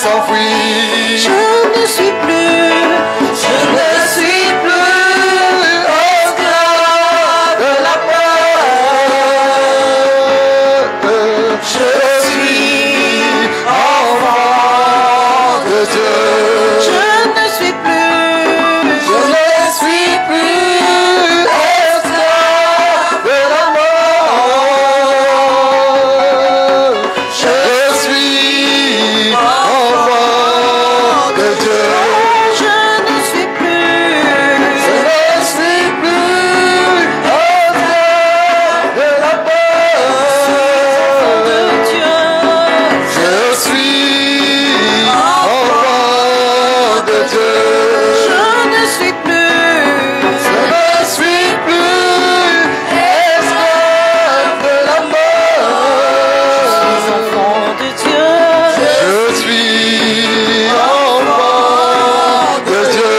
s'enfuit. Je ne suis plus esclave de la peur. Je suis enfant de Dieu. Je ne suis plus esclave de la mort. Je suis enfant de Dieu. Je ne suis plus esclave de la de mort. Dieu. Je suis enfant de Dieu. Je ne suis plus esclave de la mort. enfant de Dieu. Je suis enfant de Dieu.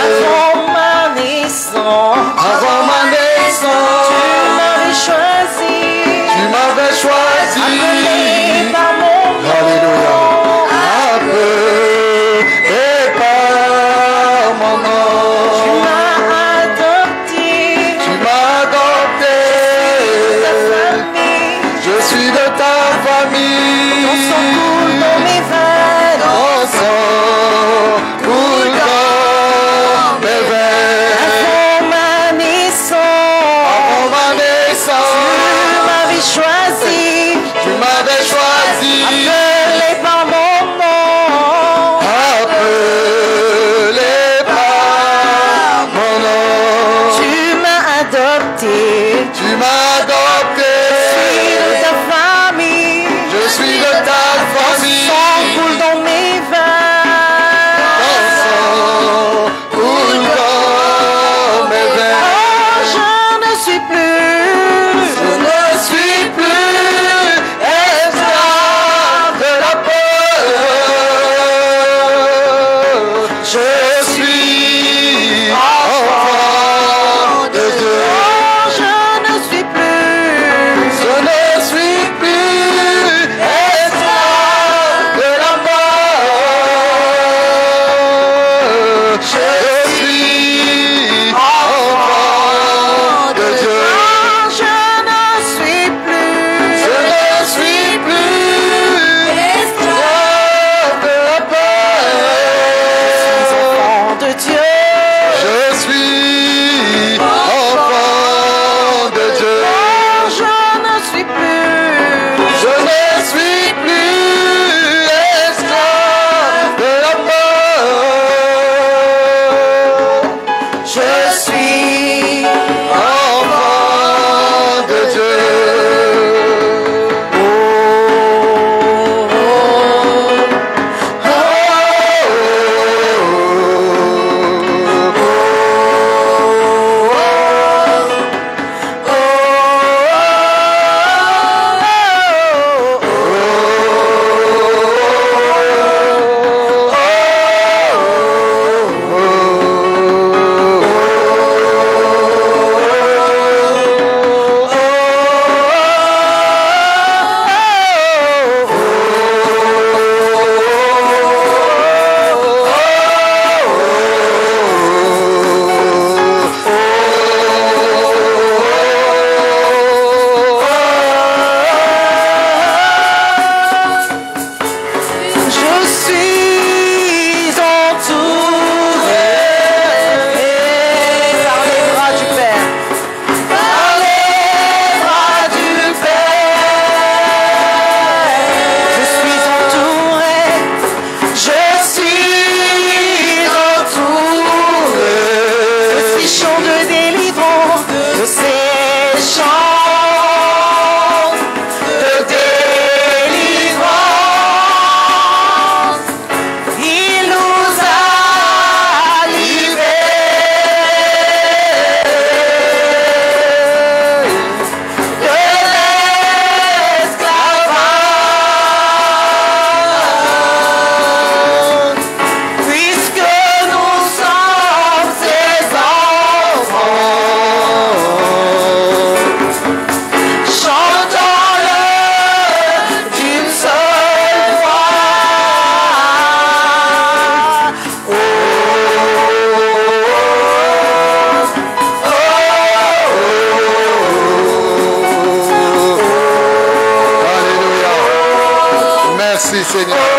Avant ma naissance, Avant ma tu naissance, m'avais choisi, tu m'avais choisi. appelé par mon nom. Alléluia. Appelé par mon Tu nom. m'as adopté, Tu m'as adopté. ta famille, Je suis de ta famille. ton sang coule dans mes veines. Ton sang coule dans mes veines. Avant ma naissance, Avant ma tu naissance, m'avais choisi, tu m'avais choisi. appelé par mon nom. Appelé par mon nom. Tu m'as adopté, Tu m'as adopté. de ta famille, Je suis de ta famille. sang coule dans mes veines. Ton sang coule dans mes veines. Oh, je ne suis plus Je ne suis plus esclave de la peur. Je suis enfant de Dieu. Oh, je ne suis plus Je ne suis plus esclave Merci Seigneur.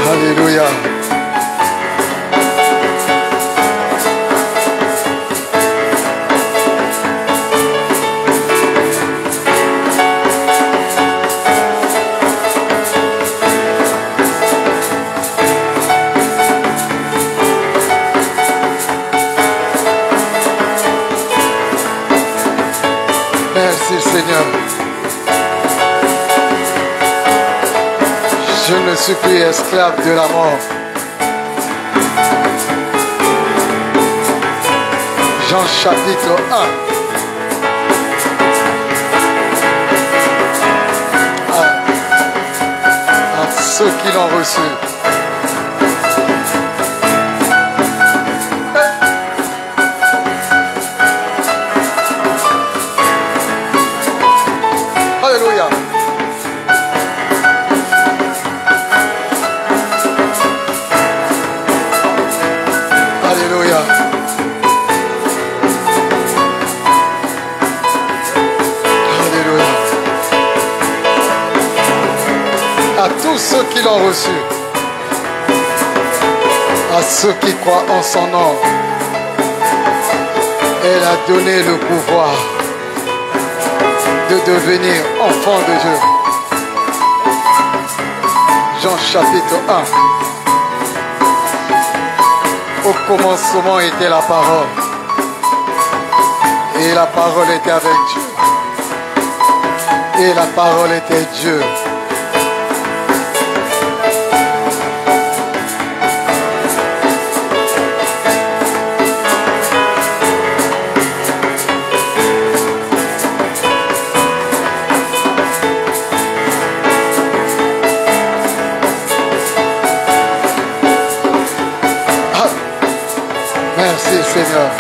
Alléluia. Merci Seigneur. Je ne suis plus esclave de la mort. Jean chapitre 1. À ceux qui l'ont reçu. Alléluia. à tous ceux qui l'ont reçu, à ceux qui croient en son nom. Elle a donné le pouvoir de devenir enfant de Dieu. Jean chapitre 1. Au commencement était la parole. Et la parole était avec Dieu. Et la parole était Dieu. Merci Seigneur.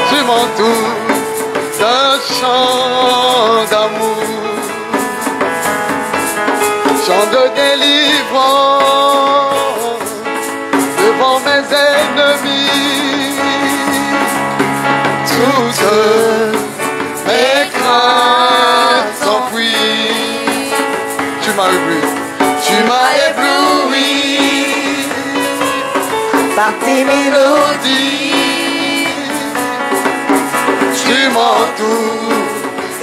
Tu m'entoures d'un chant d'amour, chant de délivrance devant mes ennemis. Toutes mes craintes s'enfuient. Tu m'as ébloui, tu m'as ébloui par tes mélodies. Tu m'entoures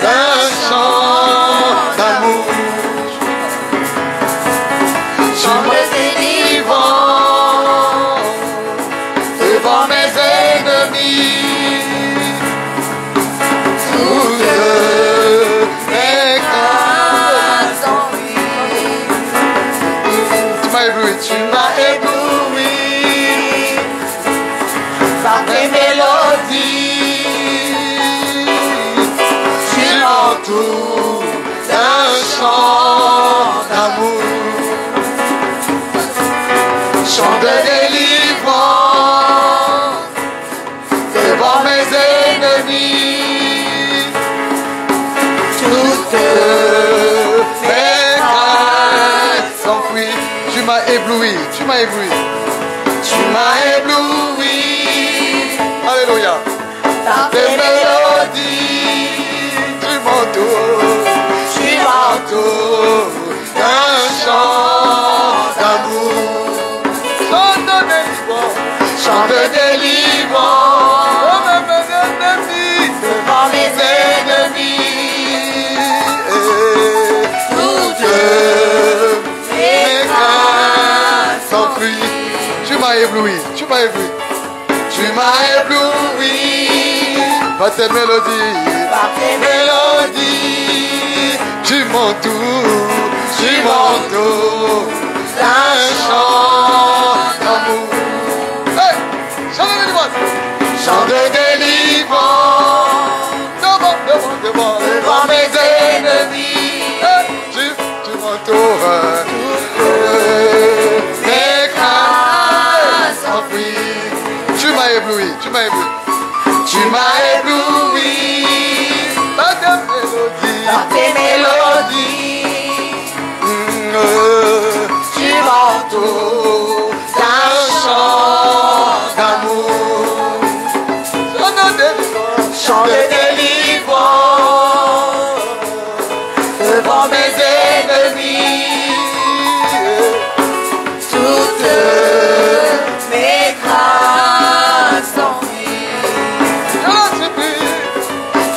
d'un chant d'amour, chant de délivrance devant mes ennemis. Toutes mes craintes s'enfuient. Tu m'as ébloui, tu m'as ébloui par tes mélodies. Tu m'entoures d'un chant d'amour, chant de délivrance devant mes ennemis. Toutes mes craintes s'enfuient. Tu m'as ébloui, tu m'as ébloui, tu m'as ébloui. Alléluia. Par Tes mélodies, tu m'entoures, d'un chant d'amour, chant de délivrance, chant de délivrance devant mes ennemis. Toutes mes craintes s'enfuient. Tu m'as ébloui, tu m'as ébloui, tu m'as ébloui par tes mélodies, tu m'entoures d'un chant d'amour. Hey, chant de délivrance, chant de délivrance devant mes ennemis. Hey, tu m'entoures, mes craintes s'enfuient. Tu m'as ébloui, tu m'as ébloui, tu m'as ébloui par tes mélodies. Tu m'entoures d'un chant d'amour, chant de délivrance devant mes ennemis. Toutes mes craintes s'enfuient.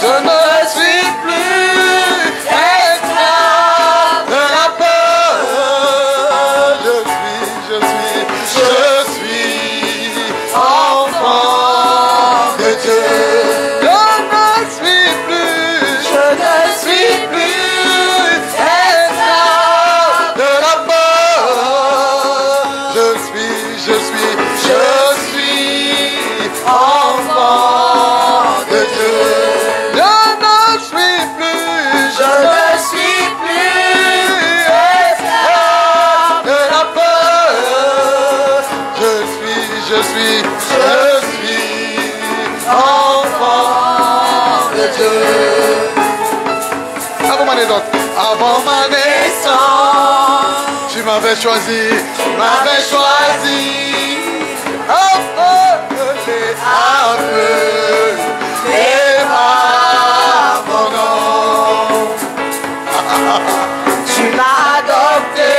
Je ne suis plus esclave de la peur. Je suis enfant de Dieu. Je ne suis plus esclave de la peur. Je suis enfant de Dieu. Je ne suis plus esclave de la peur. Je suis enfant de Dieu. À vous, mané d'autres. avant ma naissance. Tu m'avais choisi, appelé par mon nom. Tu m'as adopté.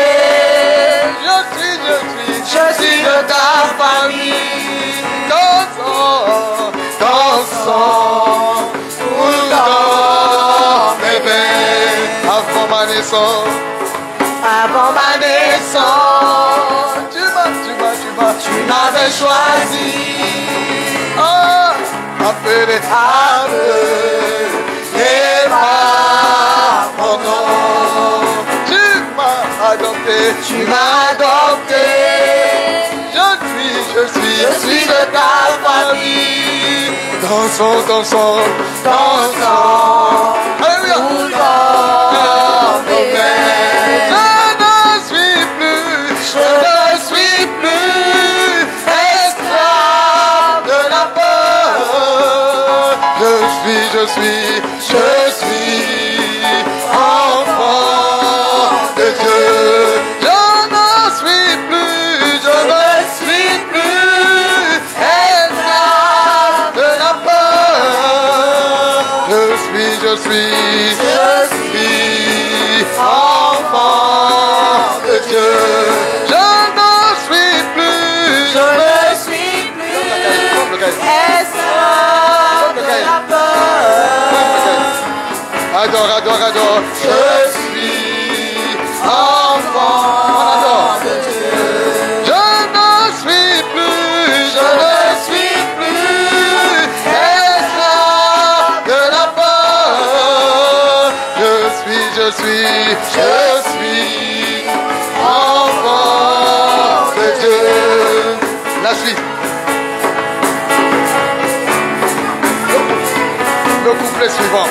Je suis de ta famille. Ton sang coule dans mes veines. Avant ma naissance, tu m'avais choisi. Appelé par mon nom. Tu m'as adopté. Je suis de ta famille. Dansons. Alléluia. Je ne suis plus esclave de la peur. Je suis enfant de Dieu. Je ne suis plus esclave de la peur. Je suis enfant de Dieu. Je ne suis plus esclave de la peur. Adore. Je suis enfant de Dieu. Je ne suis plus esclave de la peur. Je suis enfant de Dieu. La suite. Le couplet suivant.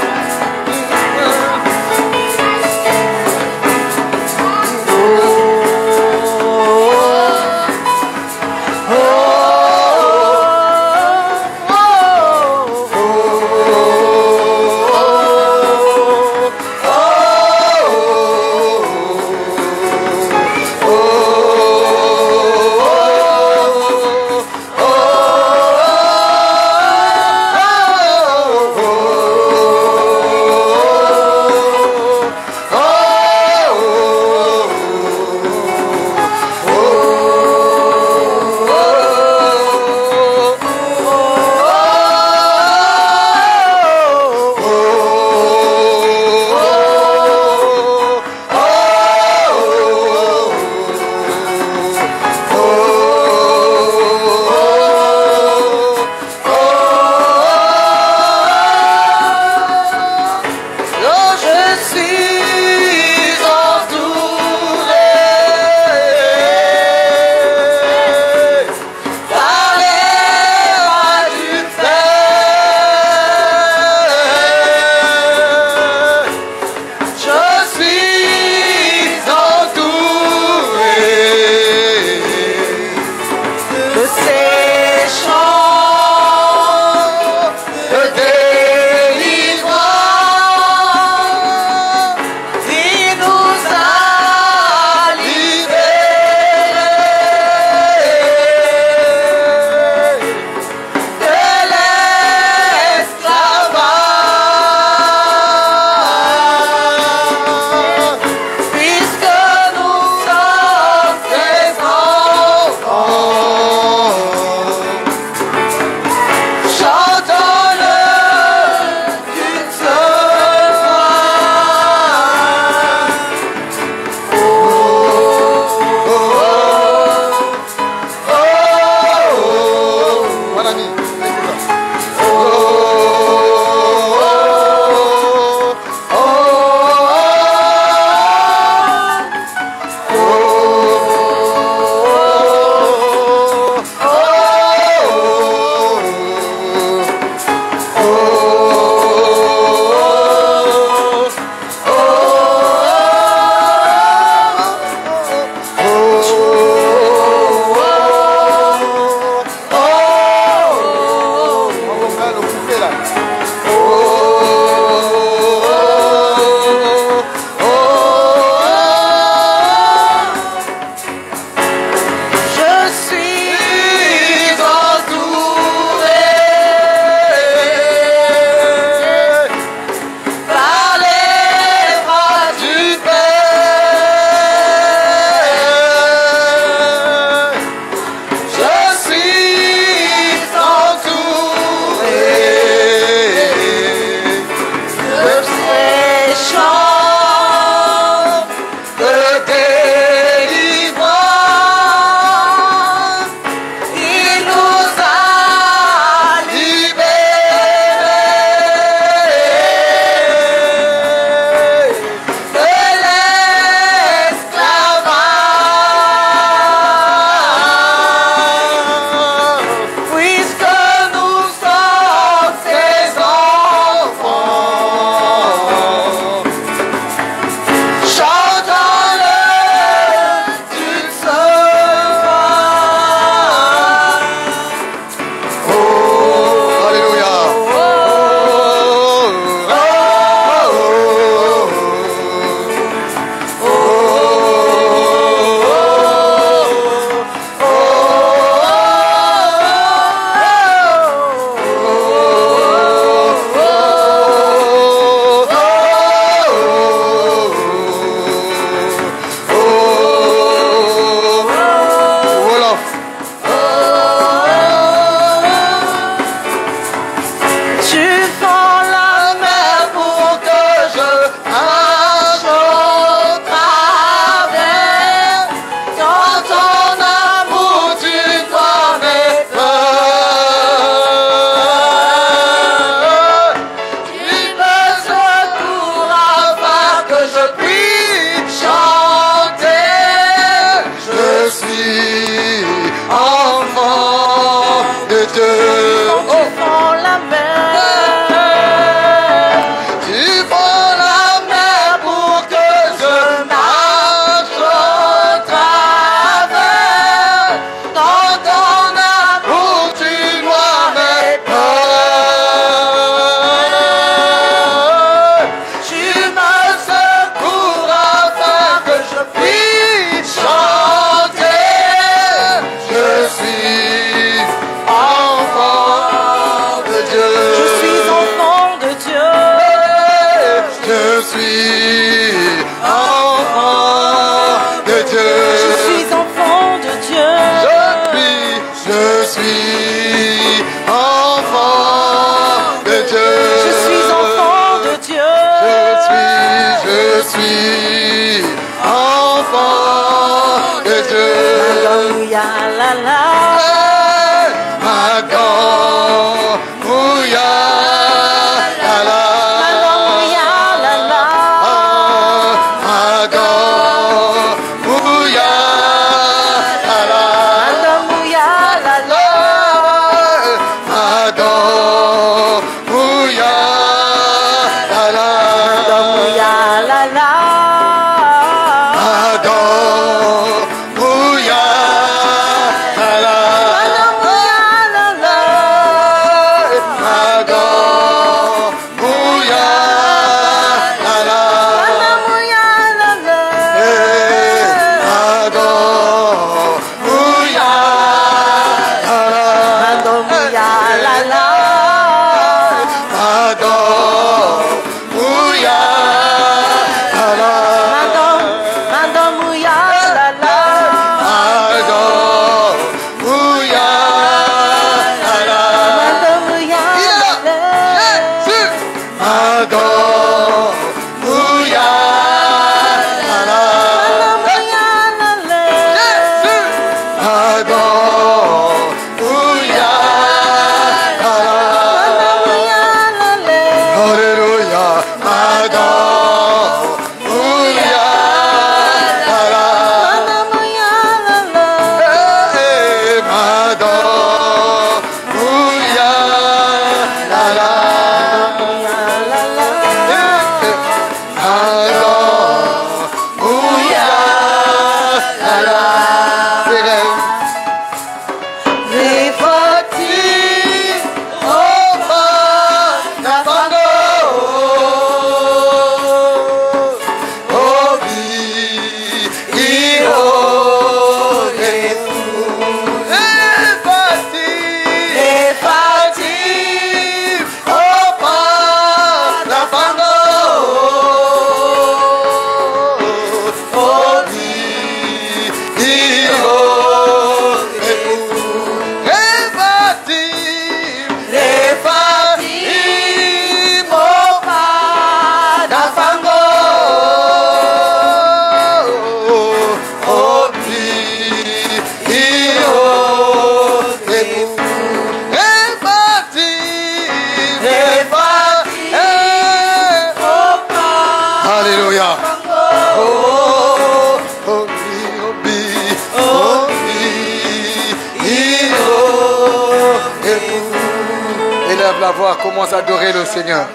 Je suis enfant de Dieu. Je suis enfant de Dieu. Je suis enfant de Dieu. Je suis enfant de Dieu. Je suis enfant de Dieu. Alléluia, la la. la voix, commence à adorer le Seigneur.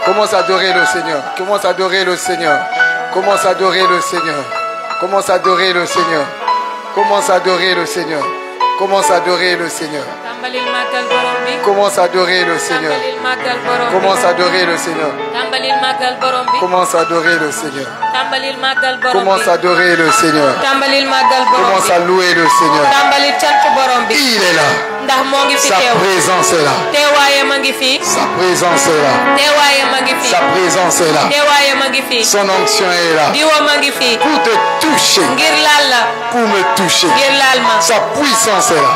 Commence à adorer le Seigneur. Commence à adorer le Seigneur. Commence à adorer le Seigneur. Commence à adorer le Seigneur. Commence à adorer le Seigneur. Commence à adorer le Seigneur. Commence à adorer le Seigneur. Commence à adorer le Seigneur. Commence à adorer le Seigneur. Commence à adorer le Seigneur. Commence à louer le Seigneur. Il est là. Sa présence est là. Sa présence est là. Sa présence est là. Son onction est là. Pour te toucher. Pour me toucher. Sa puissance est là.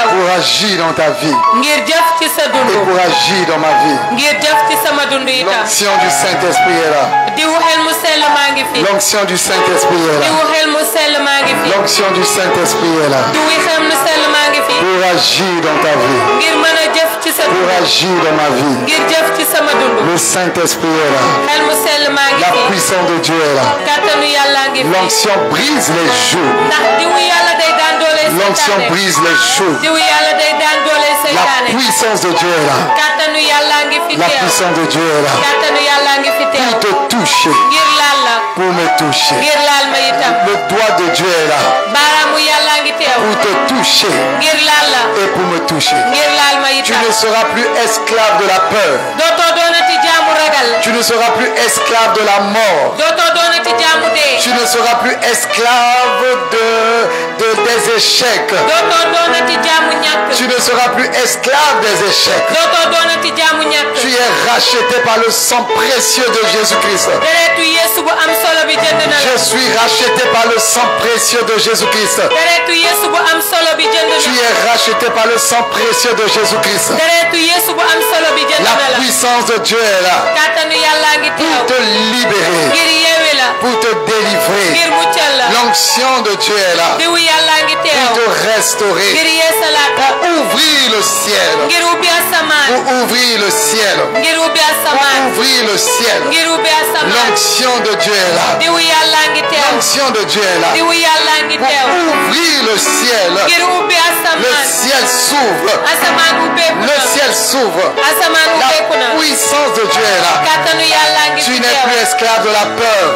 Pour agir dans ta vie. Et pour agir dans ma vie. L'onction du Saint-Esprit est là. L'onction du Saint-Esprit est là. L'onction du Saint-Esprit est là. Pour agir dans ta vie. Pour agir dans ma vie. Le Saint-Esprit est là. La puissance de Dieu est là. L'onction brise les jours. L'onction brise les jours. La puissance de Dieu est là. La puissance de Dieu est là. Pour te toucher. Pour me toucher. Le doigt de Dieu est là. Pour te toucher. Et pour me toucher. Tu ne seras plus esclave de la peur. Tu ne seras plus esclave de la mort. Tu ne seras plus esclave des échecs. Tu ne seras plus esclave des échecs. Tu es racheté par le sang précieux de Jésus-Christ. Je suis racheté par le sang précieux de Jésus-Christ. Tu es racheté par le sang précieux de Jésus-Christ. La puissance de Dieu est là pour te libérer, pour te délivrer. L'onction de Dieu est là pour te restaurer, pour ouvrir le ciel, pour ouvrir le ciel, pour ouvrir le ciel. L'onction de Dieu est là. L'onction de Dieu est là pour ouvrir le ciel. Le ciel s'ouvre. Le ciel s'ouvre. La puissance de Dieu est là. Tu n'es plus esclave de la peur.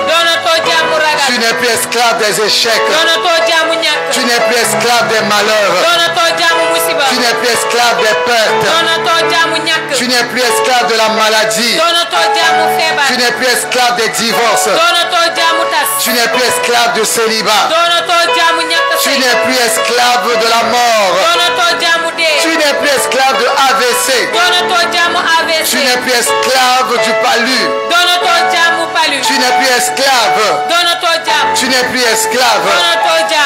Tu n'es plus esclave des échecs. Tu n'es plus esclave des malheurs. Tu n'es plus esclave des pertes. Tu n'es plus esclave de la maladie. Tu n'es plus esclave des divorces. Tu n'es plus esclave du célibat. Tu n'es plus esclave de la mort. Tu n'es plus esclave de AVC. Tu n'es plus esclave du palu. Tu n'es plus esclave. Tu n'es plus esclave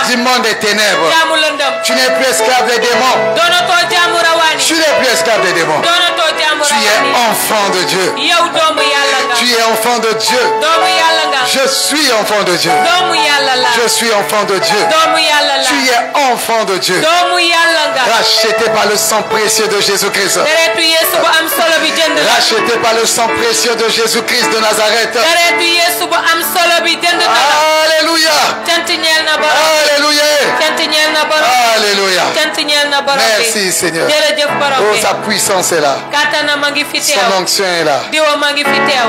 du monde des ténèbres. Tu n'es plus esclave des démons. Tu n'es plus esclave des démons. Tu es enfant de Dieu. Tu es enfant de Dieu. Je suis enfant de Dieu. Je suis enfant de Dieu. Tu es enfant de Dieu. Racheté par le sang précieux de Jésus-Christ. Racheté par le sang précieux de Jésus-Christ de Nazareth. Alléluia. Alléluia. Alléluia. Merci Seigneur. Oh, sa puissance est là. Son onction est là.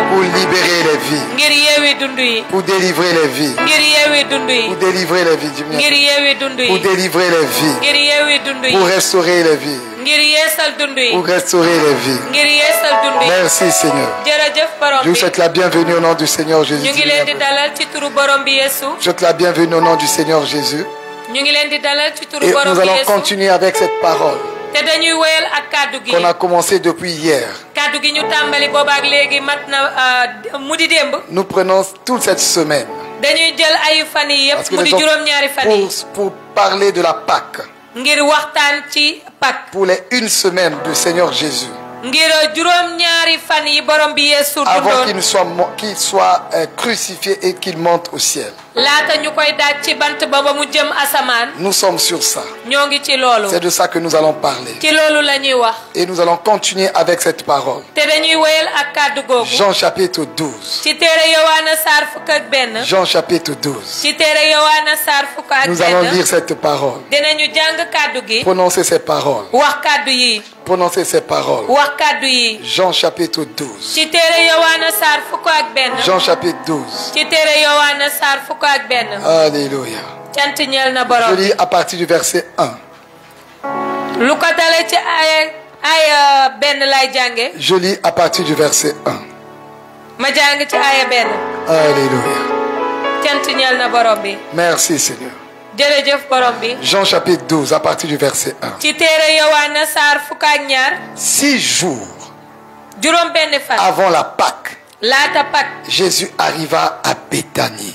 Pour libérer les vies. Pour délivrer les vies. Pour délivrer les vies. Pour délivrer les vies. Pour restaurer les vies. Pour restaurer les vies. Merci Seigneur. Je vous souhaite la bienvenue au nom du Seigneur Jésus. Je souhaite la bienvenue au nom du Seigneur Jésus. Et nous allons continuer avec cette parole qu'on a commencé depuis hier. Nous prenons toute cette semaine parce que pour parler de la Pâque, pour les une semaine du Seigneur Jésus, avant qu'il soit crucifié et qu'il monte au ciel. Nous sommes sur ça. C'est de ça que nous allons parler. Et nous allons continuer avec cette parole. Jean chapitre 12. Jean chapitre 12. Nous allons lire cette parole. Prononcer ces paroles. Prononcez ces paroles. Jean chapitre 12. Jean chapitre 12. Alléluia. Je lis à partir du verset 1. Je lis à partir du verset 1. Alléluia. Merci Seigneur. Jean chapitre 12 à partir du verset 1. 6 jours avant la Pâque, Jésus arriva à Béthanie,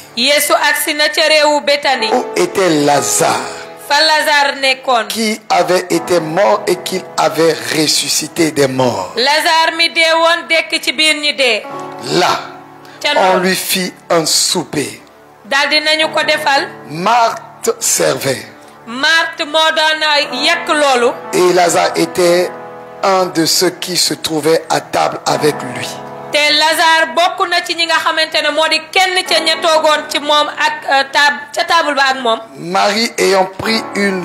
où était Lazare, qui avait été mort et qu'il avait ressuscité des morts. Là, on lui fit un souper. Marthe servait. Et Lazare était un de ceux qui se trouvaient à table avec lui. Marie ayant pris une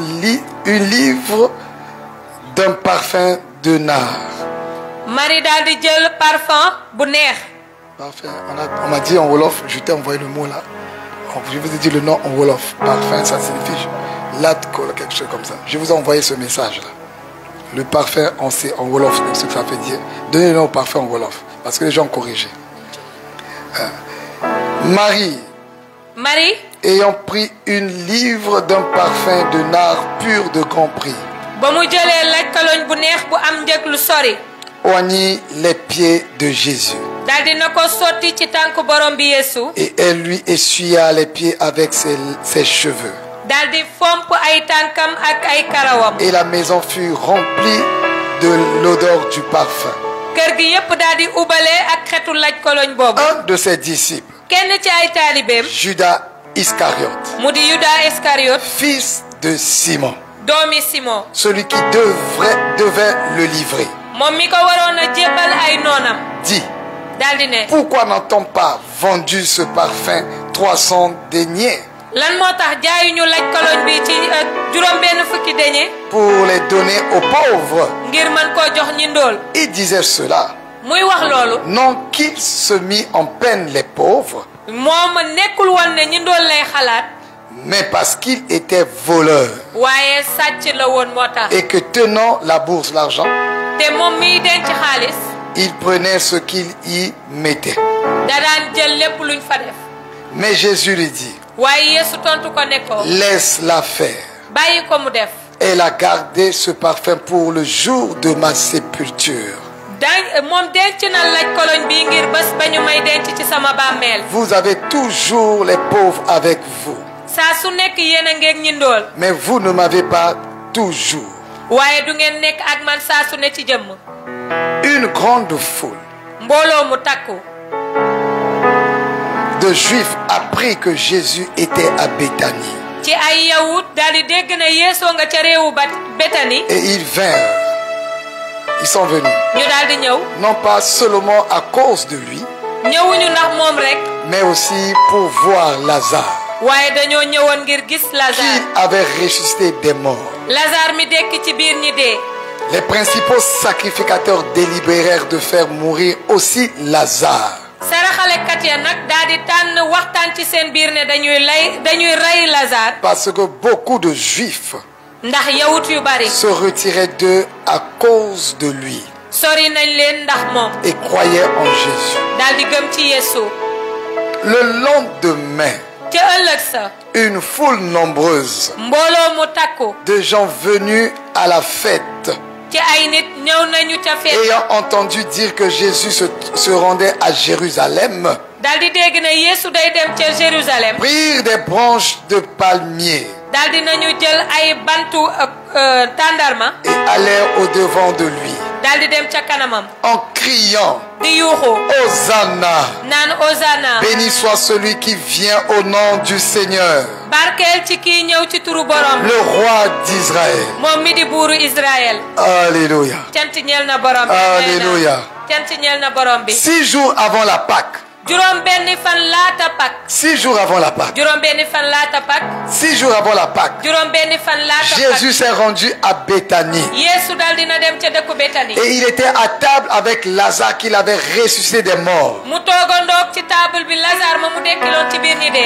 livre d'un parfum de nard. Parfum, on m'a dit en Wolof, je t'ai envoyé le mot là. Je vous ai dit le nom en Wolof. Parfum, ça signifie l'alcool, quelque chose comme ça. Je vous ai envoyé ce message là. Le parfum, on sait en Wolof ce que ça fait dire. Donnez le nom au parfum en Wolof. parce que les gens ont corrigé. Marie, ayant pris une livre d'un parfum de nard pur de grand prix, oignit les pieds de Jésus. Et elle lui essuya les pieds avec ses cheveux. Et la maison fut remplie de l'odeur du parfum. Un de ses disciples, Judas Iscariote, fils de Simon, celui qui devait le livrer, dit: pourquoi n'a-t-on pas vendu ce parfum 300 deniers pour les donner aux pauvres? Il disait cela non qu'il se mit en peine les pauvres, mais parce qu'il était voleur et que tenant la bourse, l'argent, il prenait ce qu'il y mettait. Mais Jésus lui dit: laisse-la faire. Elle a gardé ce parfum pour le jour de ma sépulture. Vous avez toujours les pauvres avec vous, mais vous ne m'avez pas toujours. Une grande foule de Juifs apprit que Jésus était à Béthanie. Et ils vinrent. Ils sont venus. Non pas seulement à cause de lui, mais aussi pour voir Lazare, qui avait ressuscité des morts. Les principaux sacrificateurs délibérèrent de faire mourir aussi Lazare, parce que beaucoup de Juifs se retiraient d'eux à cause de lui et croyaient en Jésus. Le lendemain, une foule nombreuse de gens venus à la fête, ayant entendu dire que Jésus se rendait à Jérusalem, prirent des branches de palmier et allèrent au-devant de lui en criant: Hosanna, béni soit celui qui vient au nom du Seigneur, le roi d'Israël. Alléluia. Alléluia. 6 jours avant la Pâque, 6 jours avant la Pâque, 6 jours avant la Pâque, Jésus s'est rendu à Béthanie. Et il était à table avec Lazare qu'il avait ressuscité des morts.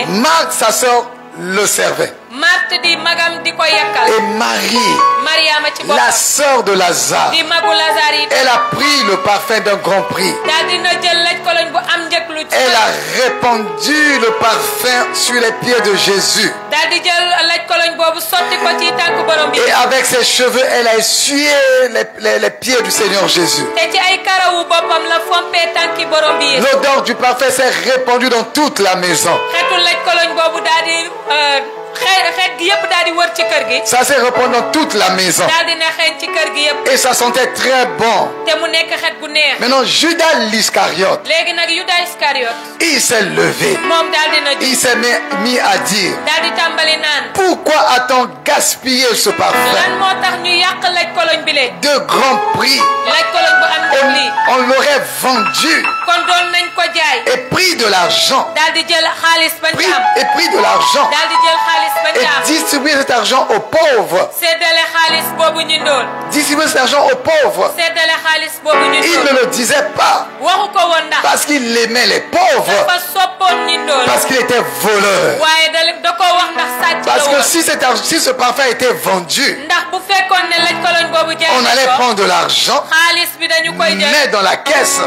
Marthe, sa sœur, le servait. Et Marie, la sœur de Lazare, elle a pris le parfum d'un grand prix. Elle a répandu le parfum sur les pieds de Jésus. Et avec ses cheveux, elle a essuyé les pieds du Seigneur Jésus. L'odeur du parfum s'est répandue dans toute la maison. Ça s'est répandu dans toute la maison. Et ça sentait très bon. Maintenant, Judas l'Iscariote, il s'est levé. Il s'est mis à dire: pourquoi a-t-on gaspillé ce parfum de grand prix? On l'aurait vendu et pris de l'argent. Et pris de l'argent et distribuer cet argent aux pauvres. Distribuer cet argent aux pauvres. Il ne le disait pas parce qu'il aimait les pauvres, Parce qu'il était voleur. Parce que si ce parfum était vendu, on allait prendre de l'argent, mettre dans la caisse.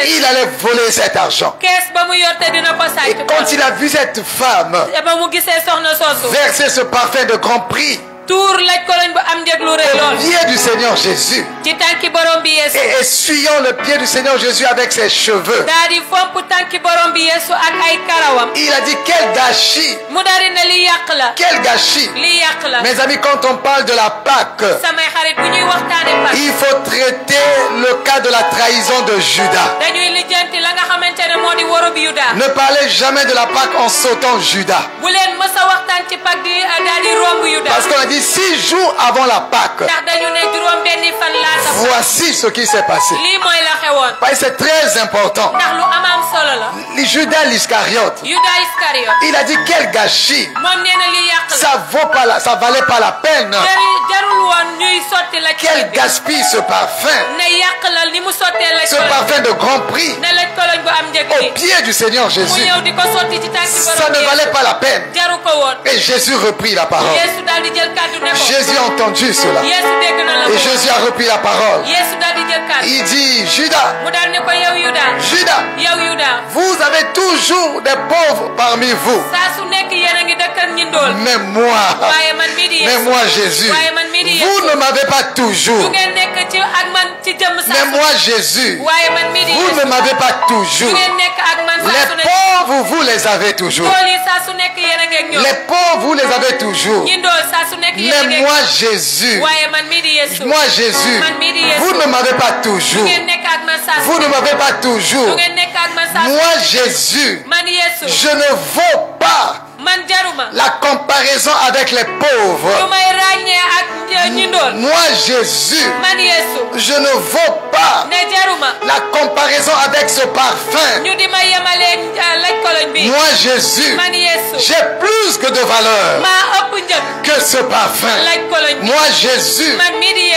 Il allait voler cet argent. Et quand il a vu cette femme verser ce parfum de grand prix au pied du Seigneur Jésus, et essuyant le pied du Seigneur Jésus avec ses cheveux, il a dit quel gâchis, quel gâchis. Mes amis, quand on parle de la Pâque, il faut traiter le cas de la trahison de Judas. Ne parlez jamais de la Pâque en sautant Judas. Parce qu'on a dit 6 jours avant la Pâque, voici ce qui s'est passé. C'est très important. Judas l'Iscariote, il a dit quel gâchis. Ça valait pas la peine. Quel gaspille ce parfum. Ce parfum de grand prix au pied du Seigneur Jésus. Ça ne valait pas la peine. Et Jésus reprit la parole. Jésus a entendu cela. Et Jésus a repris la parole. Il dit, Judas, vous avez toujours des pauvres parmi vous. Mais moi Jésus, vous ne m'avez pas toujours. Mais moi Jésus, vous ne m'avez pas toujours. Les pauvres, vous les avez toujours. Les pauvres, vous les avez toujours. Mais moi Jésus, vous ne m'avez pas toujours. Vous ne m'avez pas toujours. Moi Jésus, je ne vaux pas la comparaison avec les pauvres. Moi Jésus, je ne vaux pas la comparaison avec ce parfum. Moi Jésus, j'ai plus que de valeur que ce parfum. Moi Jésus,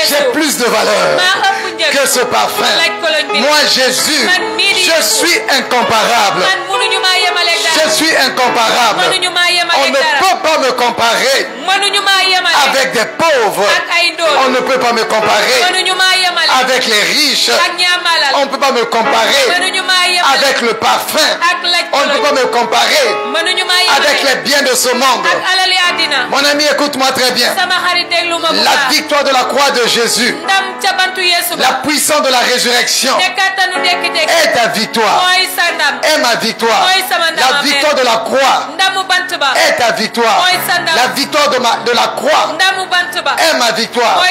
j'ai plus de valeur que ce parfum. Moi Jésus, je suis incomparable. Je suis incomparable. On ne peut pas me comparer avec des pauvres. On ne peut pas me comparer avec les riches. On ne peut pas me comparer avec le parfum. On ne peut pas me comparer avec les biens de ce monde. Mon ami, écoute-moi très bien. La victoire de la croix de Jésus, la puissance de la résurrection est ta victoire, est ma victoire. La victoire de la croix est ta victoire. La victoire de la croix est ma victoire.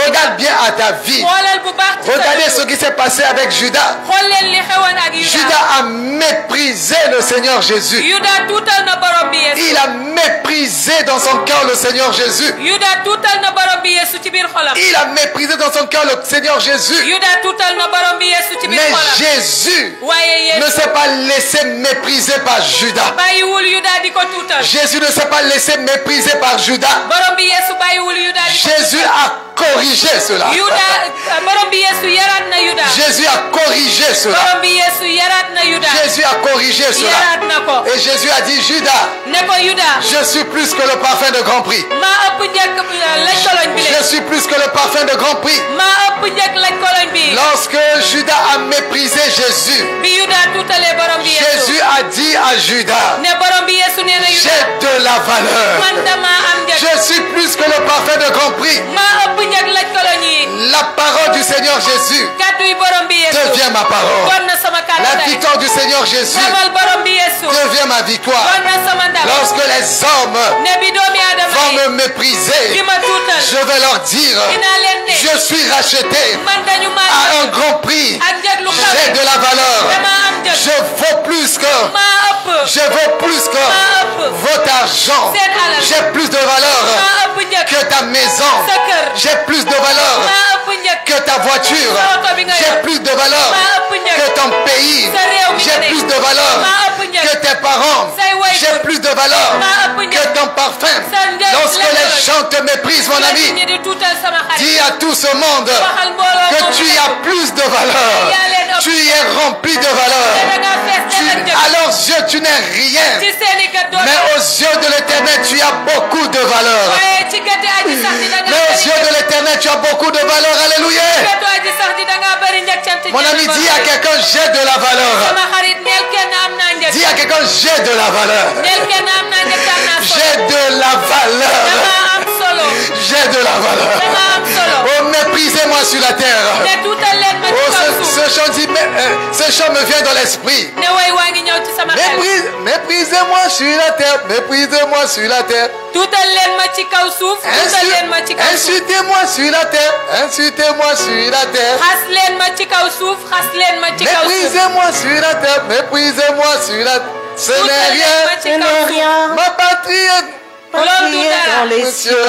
Regarde bien à ta vie. Regardez ce qui s'est passé avec Judas. Judas a méprisé le Seigneur Jésus. Il a méprisé dans son cœur le Seigneur Jésus. Il a méprisé dans son cœur le Seigneur Jésus. Mais Jésus ne s'est pas laissé mépriser par Judas. Jésus ne s'est pas laissé mépriser par Judas. Jésus a corrigé cela. Jésus a corrigé cela. Jésus a corrigé cela. Et Jésus a dit, Judas, je suis plus que le parfum de grand prix. Je suis plus que le parfum de grand prix. Lorsque Judas a méprisé Jésus, Jésus a dit à Judas, j'ai de la valeur. Je suis plus que le parfum de grand prix. La parole du Seigneur Jésus devient ma parole. La victoire du Seigneur Jésus devient ma victoire. Lorsque les hommes vont me mépriser, je vais leur dire, je suis racheté à un grand prix. J'ai de la valeur. Je vaux plus que votre argent. J'ai plus de valeur que ta maison. J'ai plus de valeur que ta voiture. J'ai plus de valeur que ton pays. J'ai plus de valeur que tes parents. J'ai plus de valeur que ton parfum. Lorsque les gens te méprisent, mon ami, dis à tout ce monde que tu as plus de valeur. Tu es rempli de valeur. À leurs rien. Mais aux yeux de l'Éternel, tu as beaucoup de valeur. Mais aux yeux de l'Éternel, tu as beaucoup de valeur. Alléluia. Mon ami, dis à quelqu'un, j'ai de la valeur. Dis à quelqu'un, j'ai de la valeur. J'ai de la valeur. J'ai de la valeur. Oh, méprisez-moi sur la terre. Oh, ce chant dit, ce chant me vient dans l'esprit. Méprisez-moi sur la terre. Méprisez-moi sur la terre. Insultez-moi sur la terre. Insultez-moi sur la terre. Méprisez-moi sur la terre. Méprisez-moi sur la terre. Ce n'est rien. Ma patrie dans les cieux.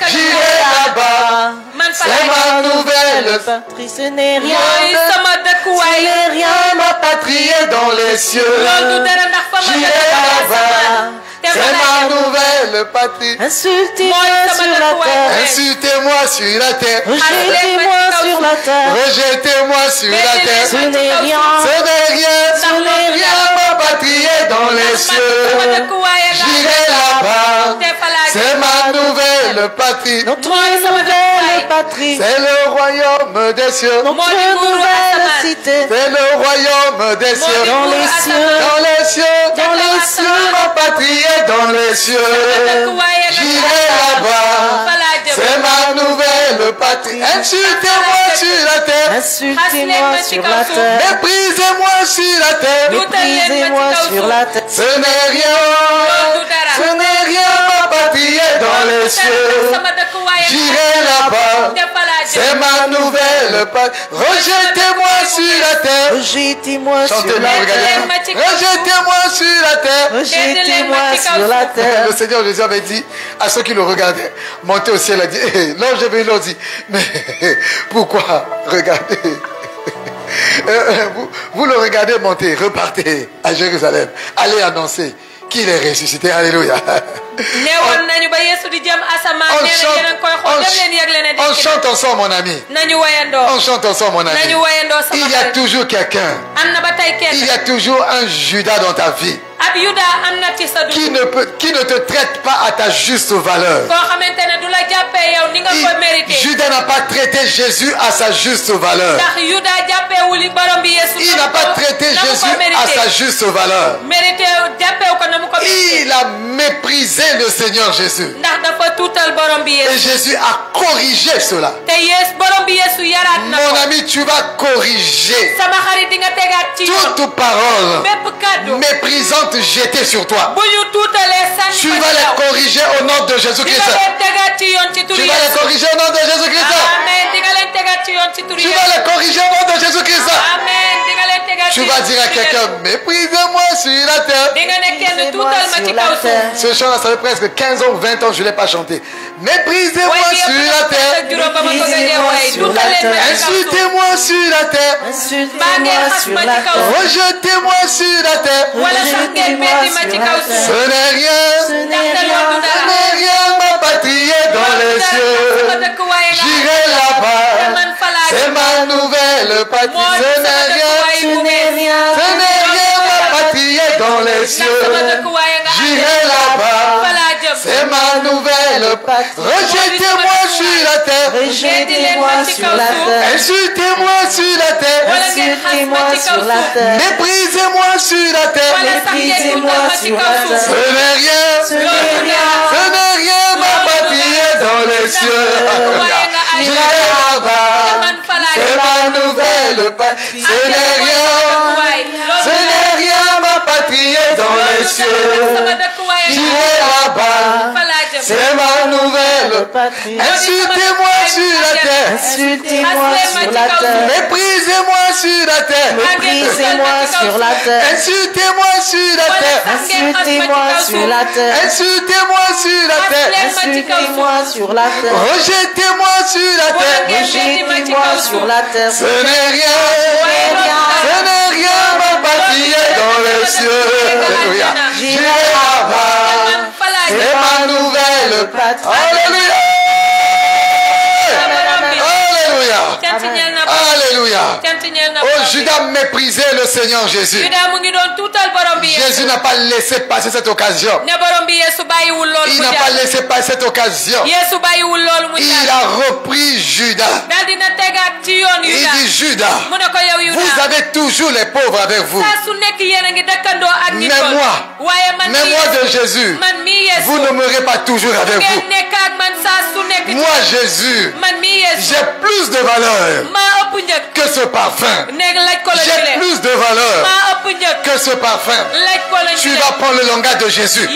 J'irai là-bas. C'est ma nouvelle patrie. Ce n'est rien. Ce n'est rien. Ma patrie est dans les cieux. J'irai là-bas. C'est ma nouvelle patrie. Insultez-moi sur la terre. Insultez-moi sur la terre. Rejetez-moi sur la terre. Rejetez-moi sur la terre. Ce n'est rien. Ce n'est rien. Ce n'est rien. Ma patrie est dans les cieux. J'irai là-bas. C'est ma nouvelle patrie. Notre nouvelle patrie. C'est le royaume des cieux. Notre nouvelle cité. C'est le royaume des cieux. Dans les cieux. Dans les cieux. Dans les cieux. Ma patrie est dans les cieux. J'irai là-bas. C'est ma nouvelle patrie. Insultez-moi sur la terre. Insultez-moi sur la terre. Méprisez-moi sur la terre. Méprisez-moi sur la terre. Ce n'est rien. Ce n'est rien. Ma patrie est dans les cieux. J'irai là-bas. C'est ma nouvelle patrie. Rejetez-moi sur la terre. Rejetez-moi sur la terre. Rejetez-moi sur la terre. Rejetez-moi sur la terre. Le Seigneur Jésus avait dit à ceux qui le regardaient, montez au ciel, il a dit, l'ange est venu, leur dit, mais pourquoi regardez vous le regardez monter, repartez à Jérusalem, allez annoncer qu'il est ressuscité. Alléluia. On chante ensemble, mon ami. On chante ensemble, mon ami. Il y a toujours quelqu'un. Il y a toujours un Judas dans ta vie qui ne te traite pas à ta juste valeur. Judas n'a pas traité Jésus à sa juste valeur. Il n'a pas traité Jésus à sa juste valeur. Il a méprisé le Seigneur Jésus. Et Jésus a corrigé cela. Mon ami, tu vas corriger toute parole méprisante jetée sur toi. Tu vas les corriger au nom de Jésus-Christ. Tu vas les corriger au nom de Jésus-Christ. Tu vas les corriger au nom de Jésus-Christ. Tu vas dire à quelqu'un, méprisez-moi sur la terre. Ce chant-là, ça fait presque 15 ans ou 20 ans, je ne l'ai pas chanté. Méprisez-moi sur la terre. Insultez-moi sur la terre. Insultez-moi sur la terre. Rejetez-moi sur la terre. Ce n'est rien. Ce n'est rien. Ma patrie est dans les cieux. J'irai là-bas. C'est ma nouvelle patrie. Ce n'est rien. Ce n'est rien. Ma patrie est dans les cieux. J'irai là-bas. C'est ma nouvelle patrie. Rejetez-moi sur la terre. Rejetez-moi sur la terre. Insultez-moi sur la terre. Insultez-moi sur la terre. Méprisez-moi sur la terre. Méprisez-moi sur la terre. Ce n'est rien. Ce n'est rien. Ce n'est rien. Ma patrie est dans les cieux. J'irai là-bas. C'est ma nouvelle patrie. Ce n'est rien. Ce n'est rien. Ma patrie est dans les cieux. J'irai là-bas. C'est ma nouvelle patrie. Insultez-moi sur la terre. Insultez-moi sur la terre. Méprisez-moi sur la terre. Méprisez-moi sur la terre. Insultez-moi sur la terre. Insultez-moi sur la terre. Insultez-moi sur la terre. Insultez-moi sur la terre. Rejetez-moi sur la terre. Rejetez-moi sur la terre. Ce n'est rien. Ce n'est rien. Ma patrie est dans les cieux. Alléluia. J'irai là-bas. C'est ma nouvelle patrie. Alléluia. Alléluia. Alléluia. Oh, Judas méprisait le Seigneur Jésus. Jésus n'a pas laissé passer cette occasion. Il n'a pas laissé passer cette occasion. Il a repris Judas. Il dit Judas, vous avez toujours les pauvres avec vous. Mais moi de Jésus, vous ne m'aurez pas toujours avec vous. Moi Jésus, j'ai plus de valeur que ce parfum. J'ai plus de valeur que ce parfum. Tu vas prendre le langage de Jésus.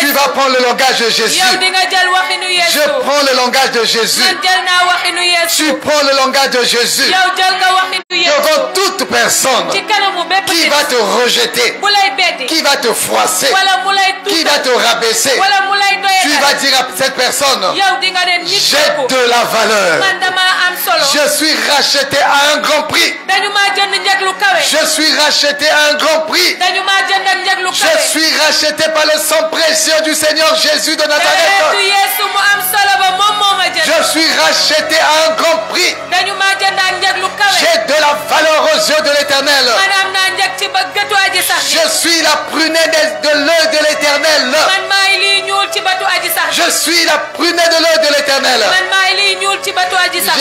Tu vas prendre le langage de Jésus. Je prends le langage de Jésus. Tu prends le langage de Jésus. Devant toute personne qui va te rejeter, qui va te froisser, qui va te rabaisser, tu vas dire à cette personne, j'ai de la valeur. Je suis racheté à un grand prix. Je suis racheté à un grand prix. Je suis racheté par le sang précieux du Seigneur Jésus de Nazareth. Je suis racheté à un grand prix. J'ai de la valeur aux yeux de l'Éternel. Je suis la prunelle de l'œil de l'Éternel. Je suis la prunelle de l'œil de l'Éternel.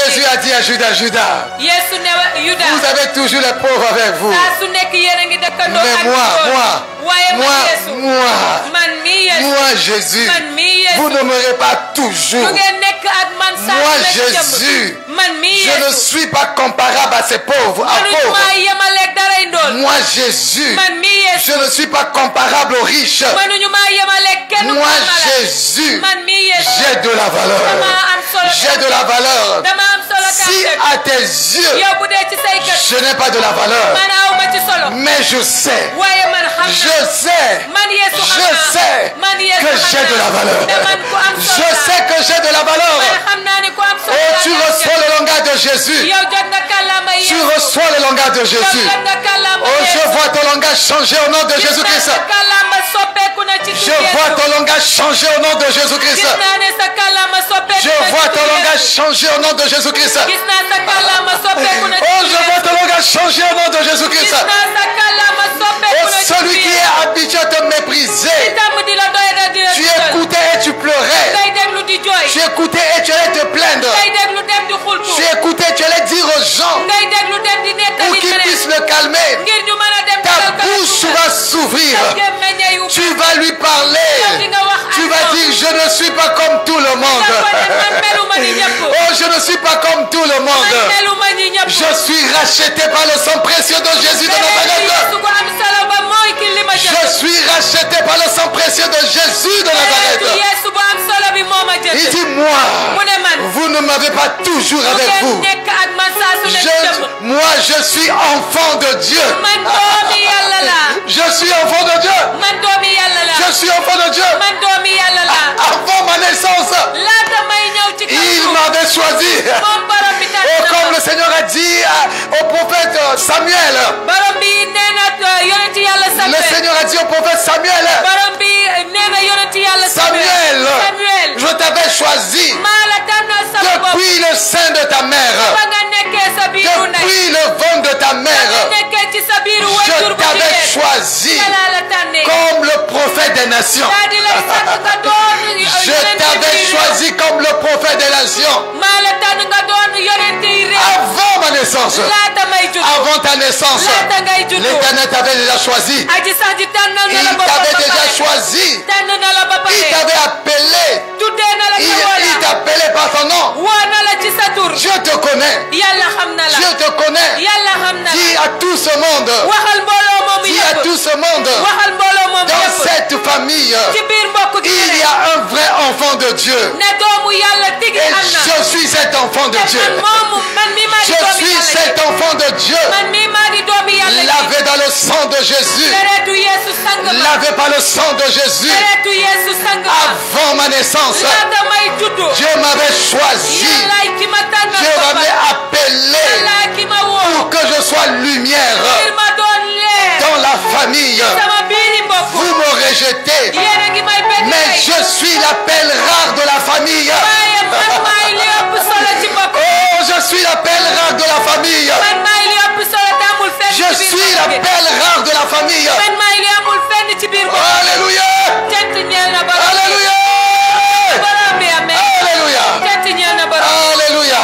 Jésus a dit à Judas, Judas, vous avez toujours les pauvres avec vous. Mais moi Jésus, vous ne m'aurez pas toujours. Moi Jésus, je ne suis pas comparable à ces pauvres. Moi Jésus, je ne suis pas comparable aux riches. Moi Jésus, j'ai de la valeur. J'ai de la valeur. Si à tes yeux, je n'ai pas de la valeur, mais je sais que j'ai de la valeur. Je sais que j'ai de la valeur. Oh, tu reçois le langage de Jésus. Tu reçois le langage de Jésus. Oh, je vois ton langage changer au nom de Jésus-Christ. Je vois ton langage changer au nom de Jésus-Christ. Je vois ton langage changer au nom de Jésus-Christ. Oh, je vois ton langage changer au nom de Jésus-Christ. Oh, celui qui est habitué à te mépriser, tu écoutais et tu pleurais. Tu écoutais et tu allais te plaindre. Tu écoutais et tu allais dire aux gens pour qu'ils puissent le calmer. Ta bouche va s'ouvrir. Tu vas lui parler. Tu vas dire, je ne suis pas comme tout le monde. Oh, je ne suis pas comme tout le monde. Je suis racheté par le sang précieux de Jésus de Nazareth. Je suis racheté par le sang précieux de Jésus de Nazareth. Il dit, moi, vous ne m'avez pas toujours avec vous. Moi, je suis enfant de Dieu. Je suis enfant de Dieu. Je suis enfant de Dieu. Avant ma naissance, il m'avait choisi. Et comme le Seigneur a dit au prophète Samuel, le Seigneur a dit au prophète Samuel, je t'avais choisi depuis le sein de ta mère, depuis le ventre de ta mère. Je t'avais choisi comme le prophète des nations. Je t'avais choisi comme le prophète des nations. Avant ma naissance, avant ta naissance, l'Éternel t'avait déjà choisi. Il t'avait déjà choisi. Il t'avait appelé. Il t'appelait par ton nom. Dieu te connaît. Dieu te connaît. Dis à tout ce monde. Dis à tout ce monde. Dans cette famille, il y a un vrai enfant de Dieu. Et je suis cet enfant de Dieu. Je suis cet enfant de Dieu. Lavé dans le sang de Jésus. Lavé par le sang de Jésus. Avant ma naissance, Dieu m'avait choisi. Dieu m'avait appelé pour que je sois lumière dans la famille. Vous me rejetez, mais je suis l'appel rare de la famille. Oh, je suis l'appel rare de la la perle rare de la famille. Alléluia. Alléluia. Alléluia.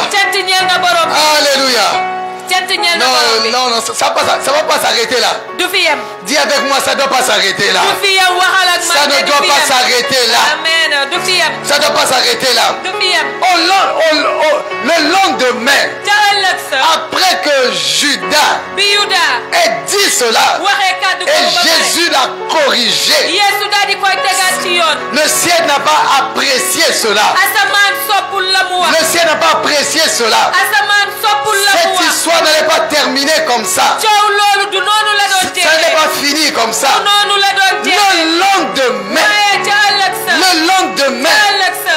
Alléluia. Non, ça va pas s'arrêter là. Dis avec moi, ça ne doit pas s'arrêter là. Ça ne doit pas s'arrêter là. Ça ne doit pas s'arrêter là. Le lendemain, après que Judas ait dit cela, et Jésus l'a corrigé, le ciel n'a pas apprécié cela. Le ciel n'a pas apprécié cela. Cette histoire n'allait pas terminer comme ça. Ça n'est pas fini comme ça.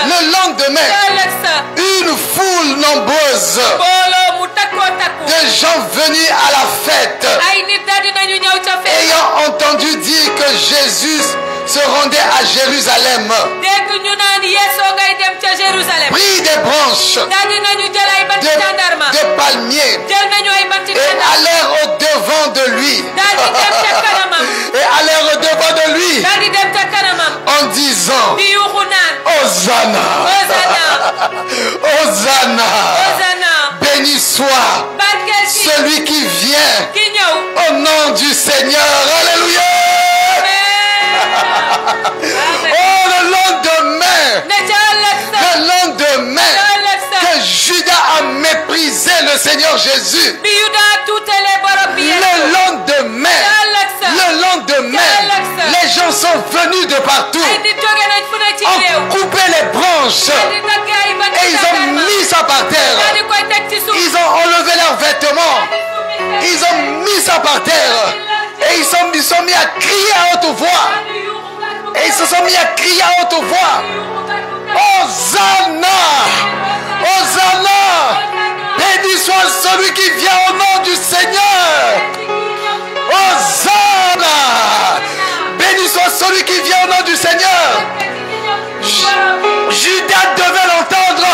Le lendemain, une foule nombreuse de gens venus à la fête, ayant entendu dire que Jésus se rendait à Jérusalem, prit des branches de palmiers et allèrent au devant de lui. En disant Hosanna, Hosanna, béni soit celui qui vient au nom du Seigneur. Alléluia. Oh, le lendemain que Judas a méprisé le Seigneur Jésus, le lendemain, les gens sont venus de partout, ont coupé les branches et ils ont mis ça par terre. Ils ont enlevé leurs vêtements, ils ont mis ça par terre et ils sont mis à crier à haute voix. Et ils se sont mis à crier à haute voix. Hosanna, Hosanna, béni soit celui qui vient au nom du Seigneur. Hosanna, béni soit celui qui vient au nom du Seigneur. Judas devait l'entendre.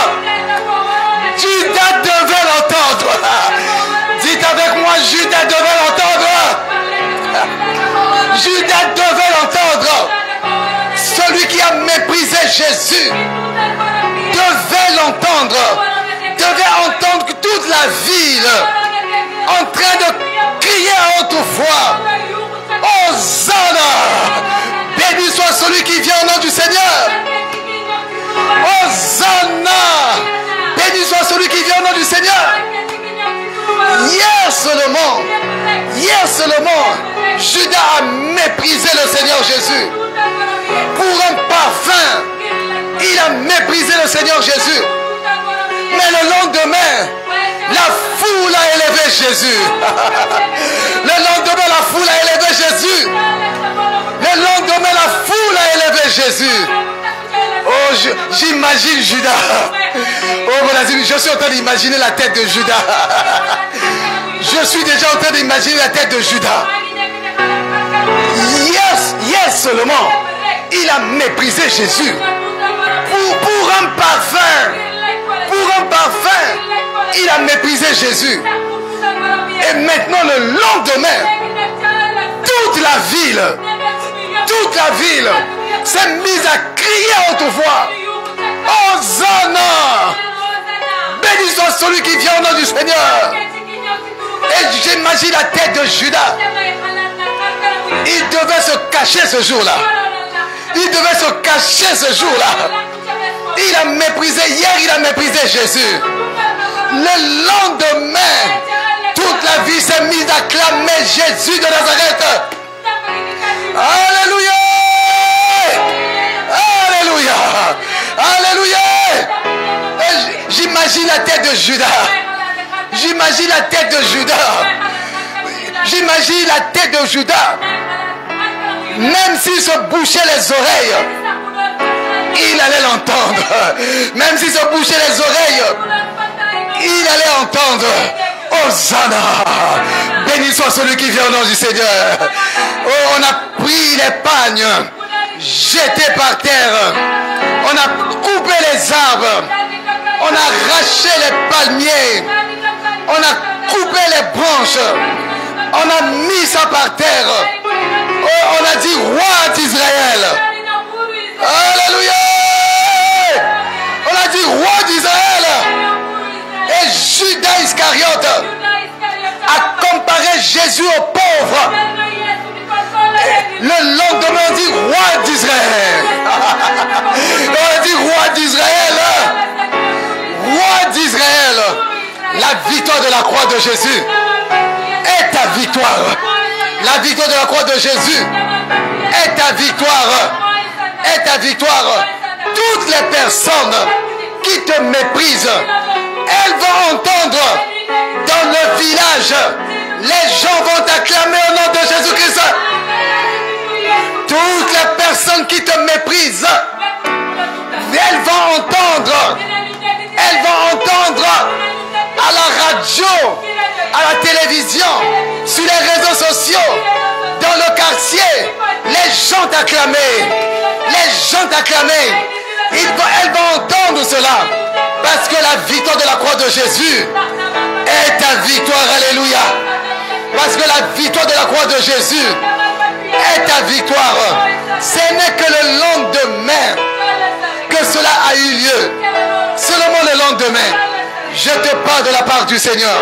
Judas devait l'entendre. Dites avec moi, Judas devait l'entendre. Judas devait l'entendre. Celui qui a méprisé Jésus devait l'entendre. Devait entendre toute la ville en train de crier à haute voix. Hosanna, béni soit celui qui vient au nom du Seigneur. Hosanna, béni soit celui qui vient au nom du Seigneur. Hier seulement, Judas a méprisé le Seigneur Jésus. Pour un parfum, il a méprisé le Seigneur Jésus. Mais le lendemain, la foule a élevé Jésus. Le lendemain, la foule a élevé Jésus. Le lendemain, la foule a élevé Jésus. Oh, j'imagine Judas. Oh, mon ami, je suis en train d'imaginer la tête de Judas. Je suis déjà en train d'imaginer la tête de Judas. Hier seulement, il a méprisé Jésus. Pour un parfum, il a méprisé Jésus. Et maintenant, le lendemain, toute la ville s'est mise à crier à haute voix. Hosanna, béni soit celui qui vient au nom du Seigneur. Et j'imagine la tête de Judas. Il devait se cacher ce jour-là. Il a méprisé, hier il a méprisé Jésus. Le lendemain, toute la vie s'est mise à clamer Jésus de Nazareth. Alléluia. Alléluia. Alléluia. J'imagine la tête de Judas. J'imagine la tête de Judas. Même s'il se bouchait les oreilles, il allait l'entendre. Même s'il se bouchait les oreilles, il allait entendre. Hosanna, béni soit celui qui vient au nom du Seigneur. Oh, on a pris les pagnes, jetés par terre. On a coupé les arbres. On a arraché les palmiers. On a coupé les branches. On a mis ça par terre. Oh, on a dit roi d'Israël. Alléluia. On a dit roi d'Israël. Et Judas Iscariote a comparé Jésus aux pauvres. Le lendemain, on dit roi d'Israël. On a dit roi d'Israël. Roi d'Israël. La victoire de la croix de Jésus est ta victoire. La victoire de la croix de Jésus est ta victoire. Est ta victoire. Toutes les personnes qui te méprisent, elles vont entendre dans le village, les gens vont t'acclamer au nom de Jésus-Christ. Toutes les personnes qui te méprisent, elles vont entendre à la radio, à la télévision, sur les réseaux sociaux, dans le quartier, les gens t'acclamer. Les gens t'acclamer. Elles vont entendre cela. Parce que la victoire de la croix de Jésus est ta victoire. Alléluia. Parce que la victoire de la croix de Jésus est ta victoire. Ce n'est que le lendemain que cela a eu lieu. Seulement le lendemain. Je te parle de la part du Seigneur.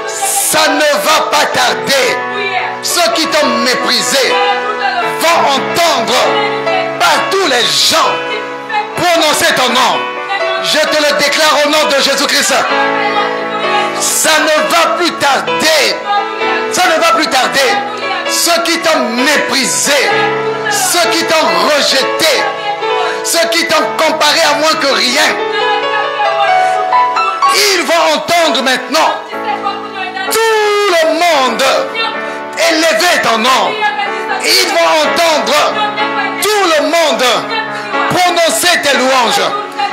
Ça ne va pas tarder. Ceux qui t'ont méprisé vont entendre par tous les gens prononcer ton nom. Je te le déclare au nom de Jésus-Christ. Ça ne va plus tarder. Ça ne va plus tarder. Ceux qui t'ont méprisé, ceux qui t'ont rejeté, ceux qui t'ont comparé à moins que rien, ils vont entendre maintenant tout le monde élever ton nom. Ils vont entendre tout le monde prononcer tes louanges.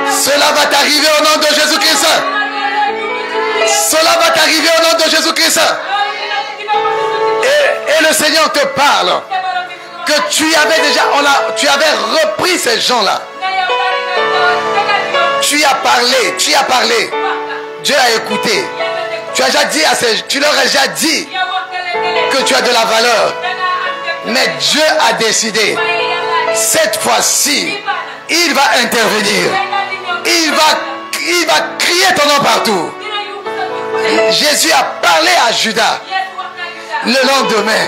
Cela va t'arriver au nom de Jésus-Christ. Cela va t'arriver au nom de Jésus-Christ. Et le Seigneur te parle que tu avais repris ces gens-là. Tu as parlé. Dieu a écouté. Tu leur as déjà dit que tu as de la valeur. Mais Dieu a décidé, cette fois-ci, il va intervenir. Il va crier ton nom partout. Jésus a parlé à Judas. Le lendemain,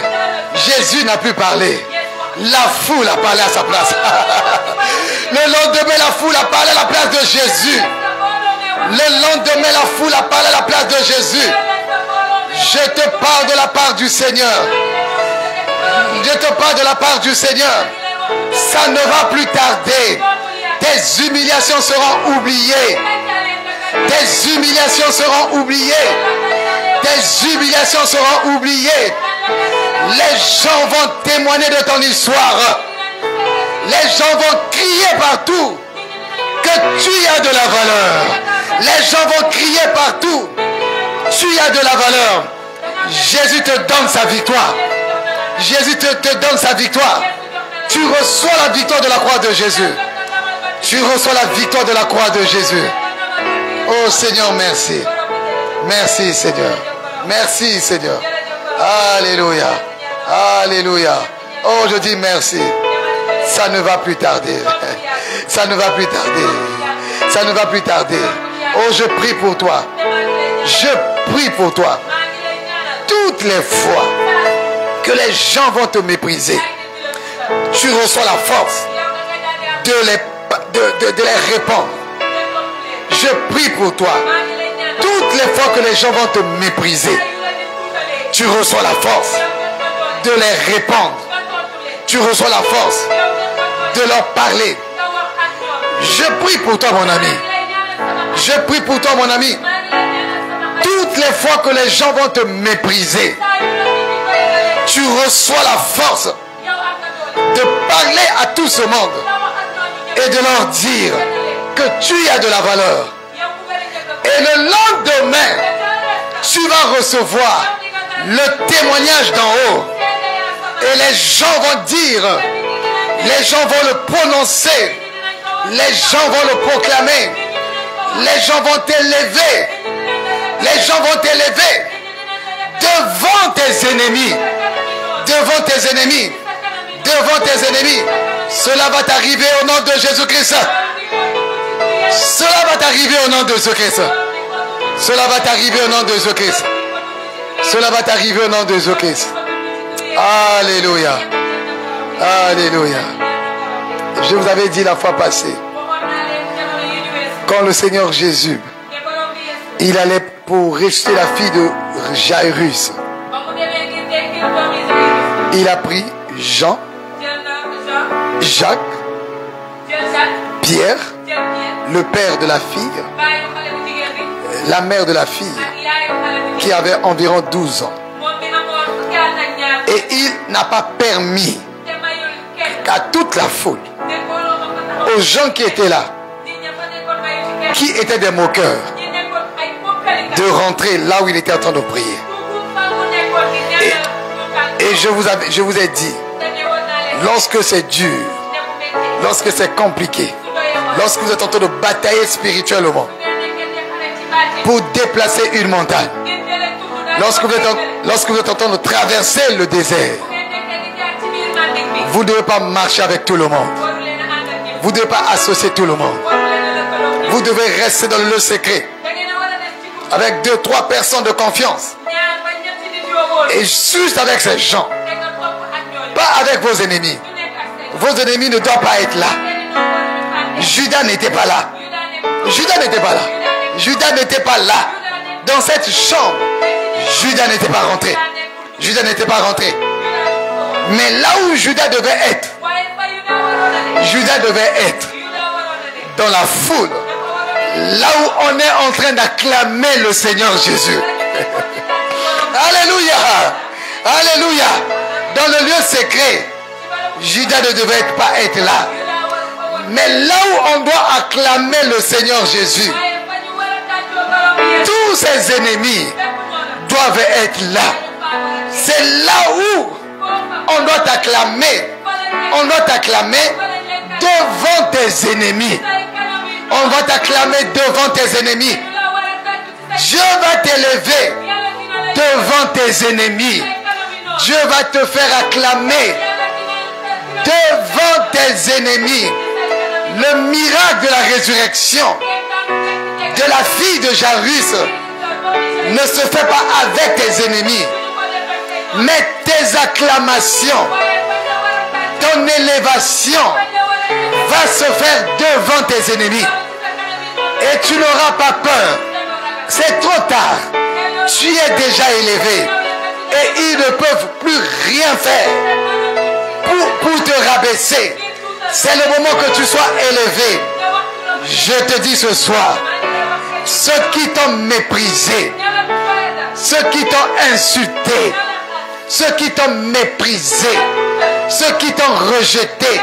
Jésus n'a plus parlé. La foule a parlé à sa place. Le lendemain, la foule a parlé à la place de Jésus. Le lendemain, la foule a parlé à la place de Jésus. Je te parle de la part du Seigneur. Je te parle de la part du Seigneur. Ça ne va plus tarder. Tes humiliations seront oubliées. Tes humiliations seront oubliées. Tes humiliations seront oubliées. Les gens vont témoigner de ton histoire. Les gens vont crier partout que tu as de la valeur. Les gens vont crier partout. Tu as de la valeur. Jésus te donne sa victoire. Jésus te donne sa victoire. Tu reçois la victoire de la croix de Jésus. Tu reçois la victoire de la croix de Jésus. Oh Seigneur, merci. Merci Seigneur. Merci Seigneur. Alléluia. Alléluia. Oh, je dis merci. Ça ne va plus tarder. Ça ne va plus tarder. Ça ne va plus tarder. Oh, je prie pour toi. Je prie pour toi. Toutes les fois que les gens vont te mépriser, tu reçois la force de les répondre. Je prie pour toi. Toutes les fois que les gens vont te mépriser, tu reçois la force de les répondre. Tu reçois la force de leur parler. Je prie pour toi, mon ami. Je prie pour toi, mon ami. Toutes les fois que les gens vont te mépriser, tu reçois la force de parler à tout ce monde et de leur dire que tu as de la valeur. Et le lendemain, tu vas recevoir le témoignage d'en haut. Et les gens vont dire, les gens vont le prononcer, les gens vont le proclamer, les gens vont t'élever, les gens vont t'élever devant tes ennemis. Devant tes ennemis. Devant tes ennemis. Cela va t'arriver au nom de Jésus-Christ. Cela va t'arriver au nom de Jésus-Christ. Cela va t'arriver au nom de Jésus-Christ. Cela va t'arriver au nom de Jésus-Christ. Alléluia. Alléluia. Je vous avais dit la fois passée, quand le Seigneur Jésus, il allait pour ressusciter la fille de Jairus, il a pris Jean, Jacques, Pierre, le père de la fille, la mère de la fille, qui avait environ 12 ans. Et il n'a pas permis qu'à toute la foule, aux gens qui étaient là, qui étaient des moqueurs, de rentrer là où il était en train de prier. Et je vous ai dit, lorsque c'est dur, lorsque c'est compliqué, lorsque vous êtes en train de batailler spirituellement pour déplacer une montagne, lorsque vous êtes en train de traverser le désert, vous ne devez pas marcher avec tout le monde. Vous ne devez pas associer tout le monde. Vous devez rester dans le secret avec 2-3 personnes de confiance. Et juste avec ces gens. Pas avec vos ennemis. Vos ennemis ne doivent pas être là. Judas n'était pas là. Judas n'était pas là. Judas n'était pas là. Dans cette chambre, Judas n'était pas rentré. Judas n'était pas rentré. Mais là où Judas devait être, Judas devait être dans la foule, là où on est en train d'acclamer le Seigneur Jésus. Alléluia. Alléluia. Dans le lieu secret, Judas ne devait pas être là. Mais là où on doit acclamer le Seigneur Jésus, tous ses ennemis doivent être là. C'est là où on doit t'acclamer. On doit t'acclamer devant tes ennemis. On va t'acclamer devant tes ennemis. Dieu va t'élever devant tes ennemis. Dieu va te faire acclamer devant tes ennemis. Le miracle de la résurrection de la fille de Jairus ne se fait pas avec tes ennemis, mais tes acclamations, ton élévation va se faire devant tes ennemis. Et tu n'auras pas peur. C'est trop tard. Tu es déjà élevé. Et ils ne peuvent plus rien faire pour te rabaisser. C'est le moment que tu sois élevé. Je te dis ce soir, ceux qui t'ont méprisé, ceux qui t'ont insulté, ceux qui t'ont méprisé, ceux qui t'ont rejeté,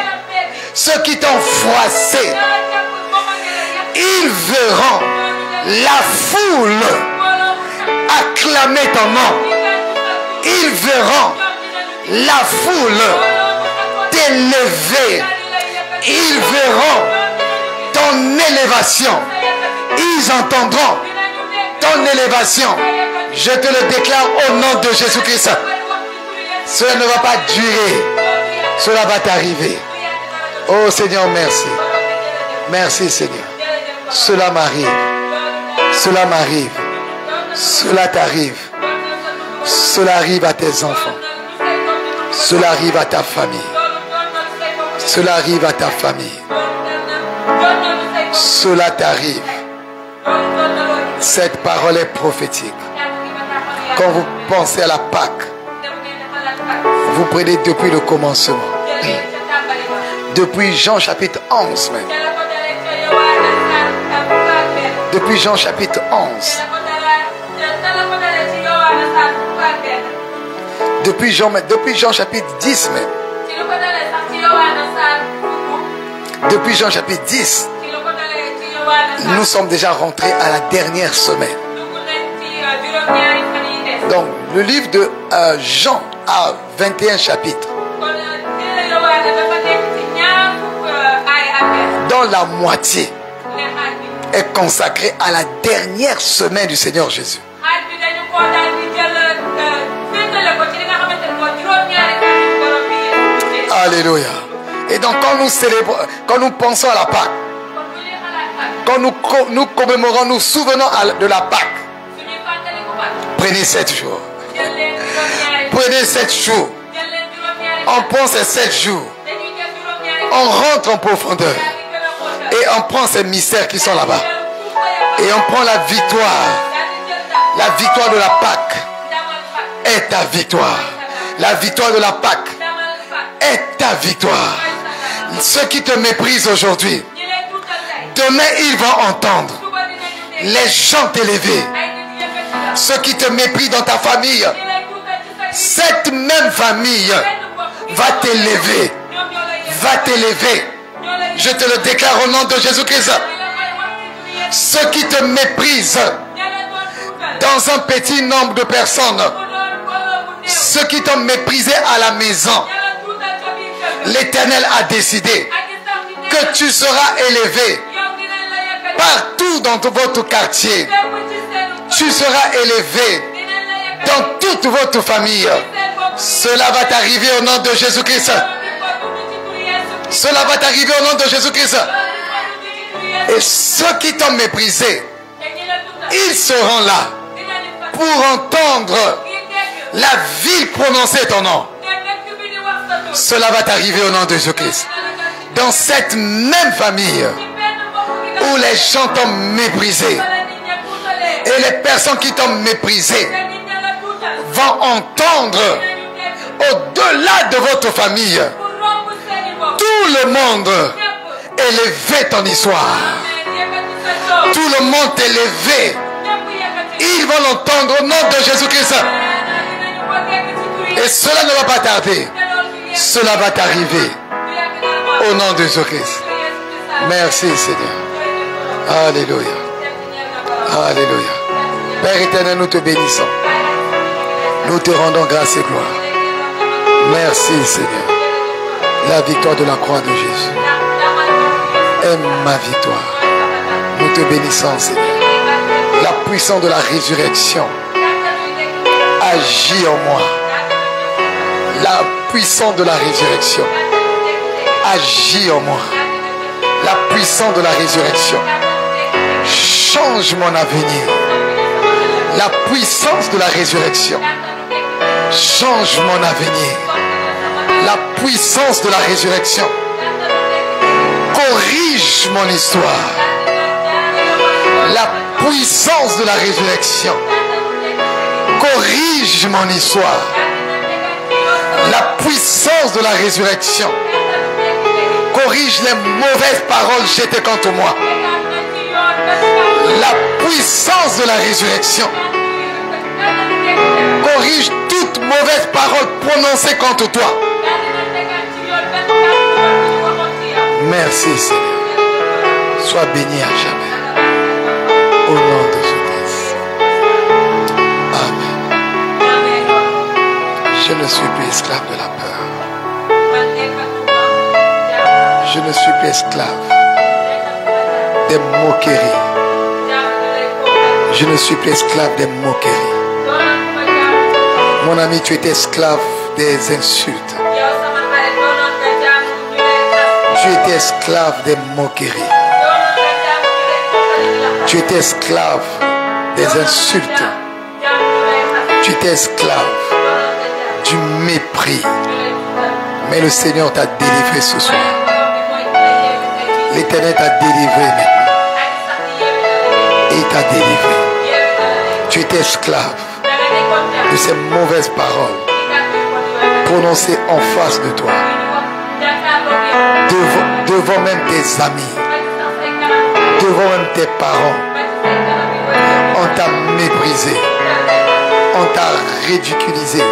ceux qui t'ont froissé, ils verront la foule acclamer ton nom. Ils verront la foule t'élever. Ils verront ton élévation. Ils entendront ton élévation. Je te le déclare au nom de Jésus-Christ. Cela ne va pas durer. Cela va t'arriver. Oh Seigneur, merci. Merci Seigneur. Cela m'arrive. Cela m'arrive. Cela t'arrive. Cela arrive à tes enfants. Cela arrive à ta famille. Cela arrive à ta famille. Cela t'arrive. Cette parole est prophétique. Quand vous pensez à la Pâque, vous prenez depuis le commencement. Depuis Jean chapitre 11 même. Depuis Jean chapitre 11. Depuis Jean chapitre 10 même. Depuis Jean chapitre 10, nous sommes déjà rentrés à la dernière semaine. Donc, le livre de Jean a 21 chapitres. Dont la moitié est consacrée à la dernière semaine du Seigneur Jésus. Alléluia. Et donc quand nous célébrons, quand nous pensons à la Pâque, quand nous commémorons, nous souvenons de la Pâque, prenez 7 jours. Prenez 7 jours. On prend ces 7 jours. On rentre en profondeur. Et on prend ces mystères qui sont là-bas. Et on prend la victoire. La victoire de la Pâque est ta victoire. La victoire de la Pâque est ta victoire. Ceux qui te méprisent aujourd'hui, demain ils vont entendre les gens t'élever. Ceux qui te méprisent dans ta famille, cette même famille va t'élever. Va t'élever. Je te le déclare au nom de Jésus-Christ. Ceux qui te méprisent dans un petit nombre de personnes, ceux qui t'ont méprisé à la maison, l'Éternel a décidé que tu seras élevé partout dans votre quartier. Tu seras élevé dans toute votre famille. Cela va t'arriver au nom de Jésus-Christ. Cela va t'arriver au nom de Jésus-Christ. Et ceux qui t'ont méprisé, ils seront là pour entendre la ville prononcer ton nom. Cela va t'arriver au nom de Jésus-Christ. Dans cette même famille où les gens t'ont méprisé, et les personnes qui t'ont méprisé vont entendre au-delà de votre famille, tout le monde élever ton histoire. Tout le monde élevé. Ils vont l'entendre au nom de Jésus-Christ. Et cela ne va pas tarder. Cela va t'arriver au nom de Jésus-Christ. Merci Seigneur. Alléluia. Alléluia. Père éternel, nous te bénissons. Nous te rendons grâce et gloire. Merci Seigneur. La victoire de la croix de Jésus est ma victoire. Nous te bénissons Seigneur. La puissance de la résurrection agit en moi. La puissance de la résurrection agit en moi. La puissance de la résurrection change mon avenir. La puissance de la résurrection change mon avenir. La puissance de la résurrection corrige mon histoire. La puissance de la résurrection corrige mon histoire. La puissance de la résurrection corrige les mauvaises paroles jetées contre moi. La puissance de la résurrection corrige toute mauvaise parole prononcée contre toi. Merci Seigneur. Sois béni à jamais. Au nom de Jésus-Christ. Amen. Je ne suis plus esclave de la peur. Je ne suis plus esclave des moqueries. Je ne suis plus esclave des moqueries. Mon ami, tu étais esclave des insultes. Tu étais esclave des moqueries. Tu étais esclave des insultes. Tu étais esclave du mépris. Mais le Seigneur t'a délivré ce soir. L'Éternel t'a délivré maintenant. Et il t'a délivré. Tu étais esclave de ces mauvaises paroles prononcées en face de toi. Devant même tes amis. Devant même tes parents. On t'a méprisé. On t'a ridiculisé.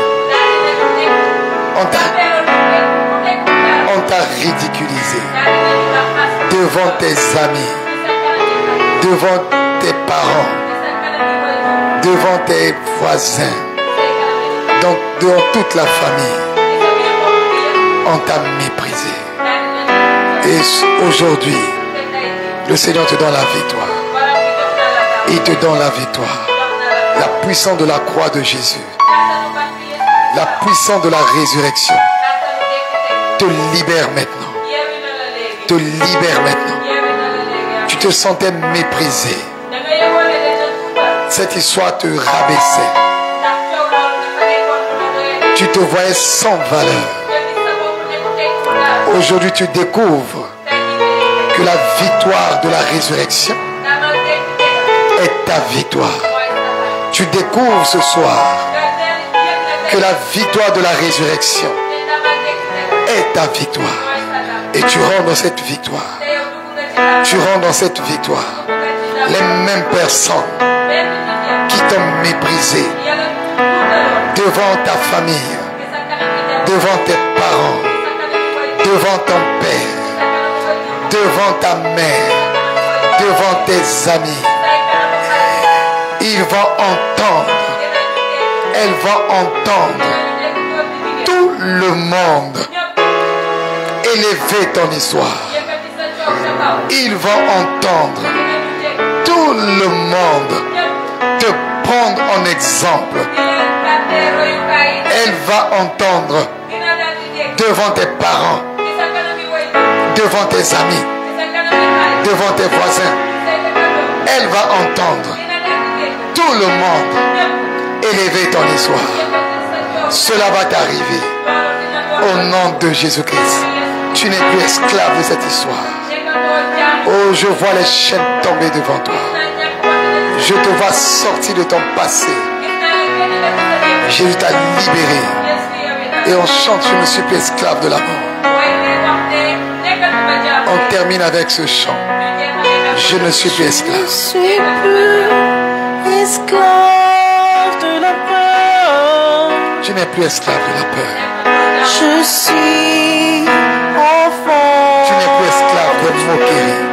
On t'a ridiculisé. Devant tes amis. Devant tes parents. Devant tes voisins. Devant toute la famille. On t'a méprisé. Et aujourd'hui, le Seigneur te donne la victoire. Il te donne la victoire. La puissance de la croix de Jésus. La puissance de la résurrection te libère maintenant. Te libère maintenant. Tu te sentais méprisé. Cette histoire te rabaissait. Tu te voyais sans valeur. Aujourd'hui, tu découvres que la victoire de la résurrection est ta victoire. Tu découvres ce soir que la victoire de la résurrection est ta victoire. Et tu rentres dans cette victoire. Tu rentres dans cette victoire. Les mêmes personnes qui t'ont méprisé devant ta famille, devant tes parents, devant ton père, devant ta mère, devant tes amis, il va entendre, elle va entendre tout le monde élever ton histoire. Il va entendre tout le monde te prendre en exemple. Elle va entendre devant tes parents, devant tes amis, devant tes voisins. Elle va entendre tout le monde élever ton histoire. Cela va t'arriver au nom de Jésus-Christ. Tu n'es plus esclave de cette histoire. Oh, je vois les chaînes tomber devant toi. Je te vois sortir de ton passé. Jésus t'a libéré. Et on chante, je ne suis plus esclave de la mort. On termine avec ce chant. Je ne suis plus esclave. Je ne suis plus esclave de la peur. Tu n'es plus esclave de la peur. Je suis enfant. Tu n'es plus esclave de moquerie.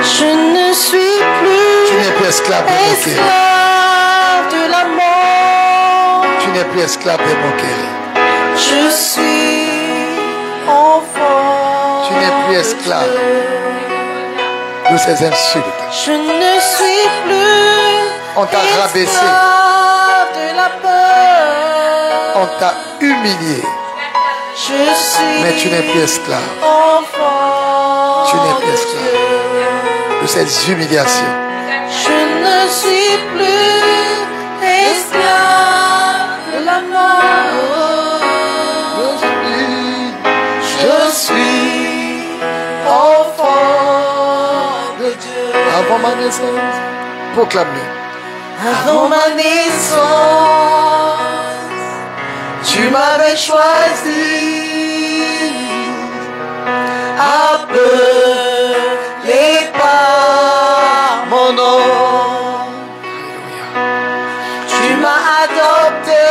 Je ne suis plus. Tu n'es plus esclave de moquerie. Esclave de la mort. Tu n'es plus esclave de moquerie. Je suis enfant. Tu n'es plus esclave de ces insultes. Je ne suis plus. On t'a rabaissé. De la peur. On t'a humilié. Je suis. Mais tu n'es plus esclave. Enfant. Tu n'es plus esclave de ces humiliations. Je ne suis plus esclave de la mort. Je suis enfant de Dieu. Avant ma naissance, proclame-le. Avant ma naissance, tu m'avais choisi. Appelé par mon nom. Tu m'as adopté.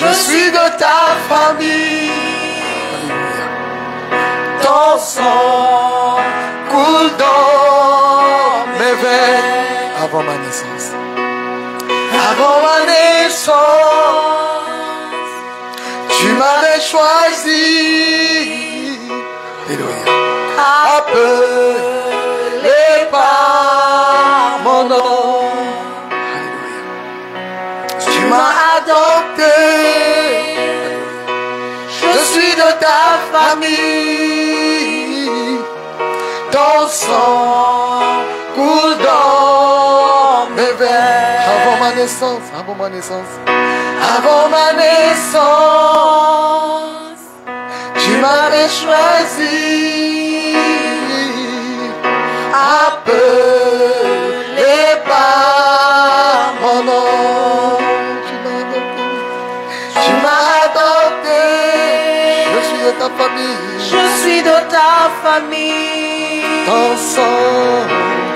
Je suis de ta famille. Ton sang coule dans mes veines. Avant ma naissance. Avant ma naissance, tu m'avais choisi. Alléluia. Appelé par mon nom. Alléluia. Tu m'as adopté. Je suis de ta famille. Ton sang coule dans mes veines. Avant ma naissance. Avant ma naissance. Avant ma naissance, tu m'avais choisi. Appelé par mon nom. Tu m'as adopté. Je suis de ta famille. Je suis de ta famille. Ton sang.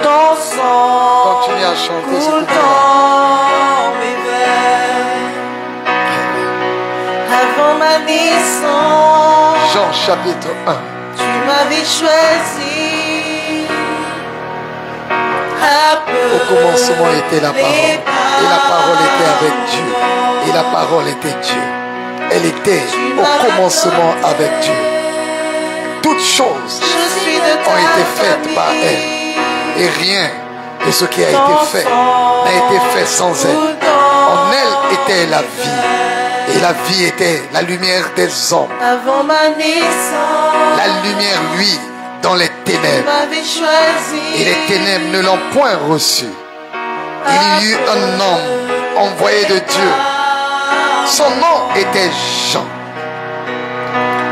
Ton sang Continue à chanter ce coule que dans mes veines. Avant ma naissance, Jean chapitre 1. tu m'avais choisi. Au commencement était la parole. Et la parole était avec Dieu. Et la parole était Dieu. Elle était au commencement avec Dieu. Toutes choses ont été faites par elle. Et rien de ce qui a été fait n'a été fait sans elle. En elle était la vie. Et Et la vie était la lumière des hommes. Avant ma naissance. La lumière, lui, dans les ténèbres. Tu m'avais choisi. Et les ténèbres ne l'ont point reçu. Il y eut un homme envoyé de Dieu. Son nom était Jean.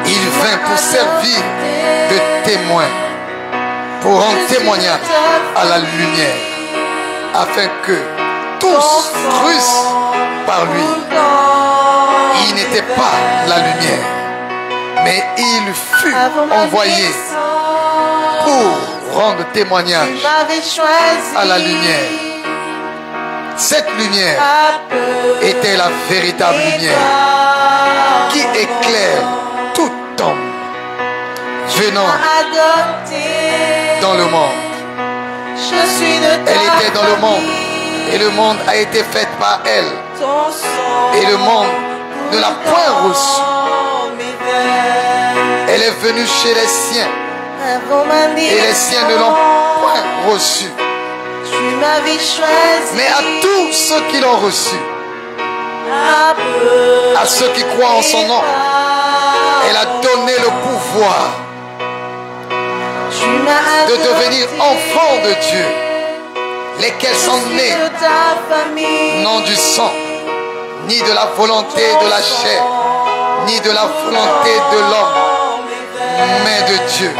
Il vint pour servir de témoin, pour rendre témoignage à la lumière, afin que tous crussent par lui. Il n'était pas la lumière, mais il fut envoyé pour rendre témoignage à la lumière. Cette lumière était la véritable lumière qui éclaire tout homme venant dans le monde. Elle était dans le monde et le monde a été fait par elle. Et le monde ne l'a point reçue. Elle est venue chez les siens et les siens ne l'ont point reçue. Mais à tous ceux qui l'ont reçu, à ceux qui croient en son nom, elle a donné le pouvoir de devenir enfants de Dieu, lesquels sont nés non du sang, ni de la volonté de la chair, ni de la volonté de l'homme, mais de Dieu.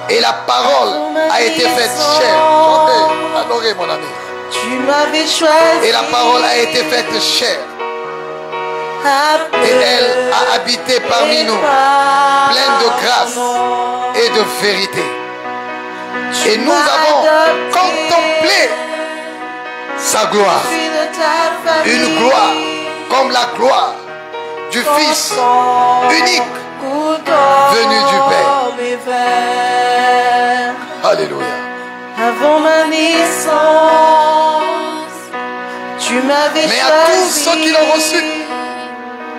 Et la parole a été faite chair. Chantez, adorez mon ami. Tu m'avais choisi. Et la parole a été faite chair. Et elle a habité parmi nous, pleine de grâce et de vérité. Et nous avons contemplé sa gloire. Une gloire comme la gloire du Fils unique venu du Père. Alléluia. Avant ma naissance, tu m'avais choisi. Mais à tous ceux qui l'ont reçu,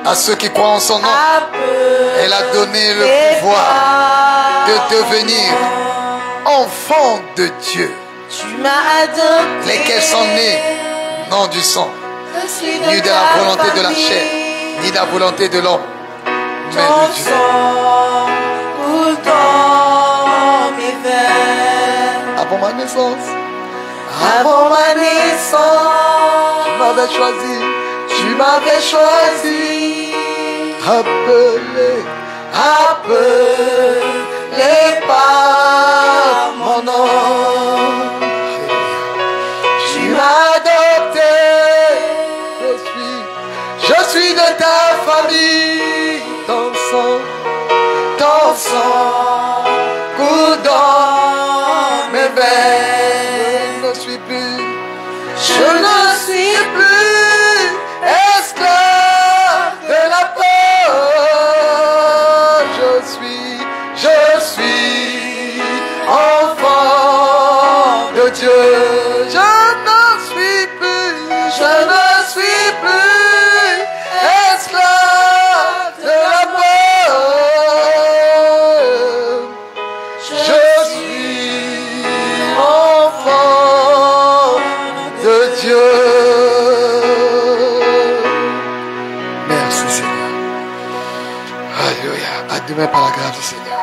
à ceux qui croient en son nom, elle a donné le pouvoir de devenir enfants de Dieu, lesquels sont nés non du sang, ni de la volonté de la chair, ni de la volonté de l'homme, mais de Dieu. Avant ma naissance, avant ma naissance, tu m'avais choisi, tu m'avais choisi, appelé par mon nom. Tu m'as adopté, je suis de ta famille, ton sang coule dans mes veines. Je ne suis plus esclave de la peur. Je suis enfant de Dieu. Je ne suis plus esclave de la peur. Je suis enfant de Dieu. Merci Seigneur. Alléluia. À demain par la grâce du Seigneur.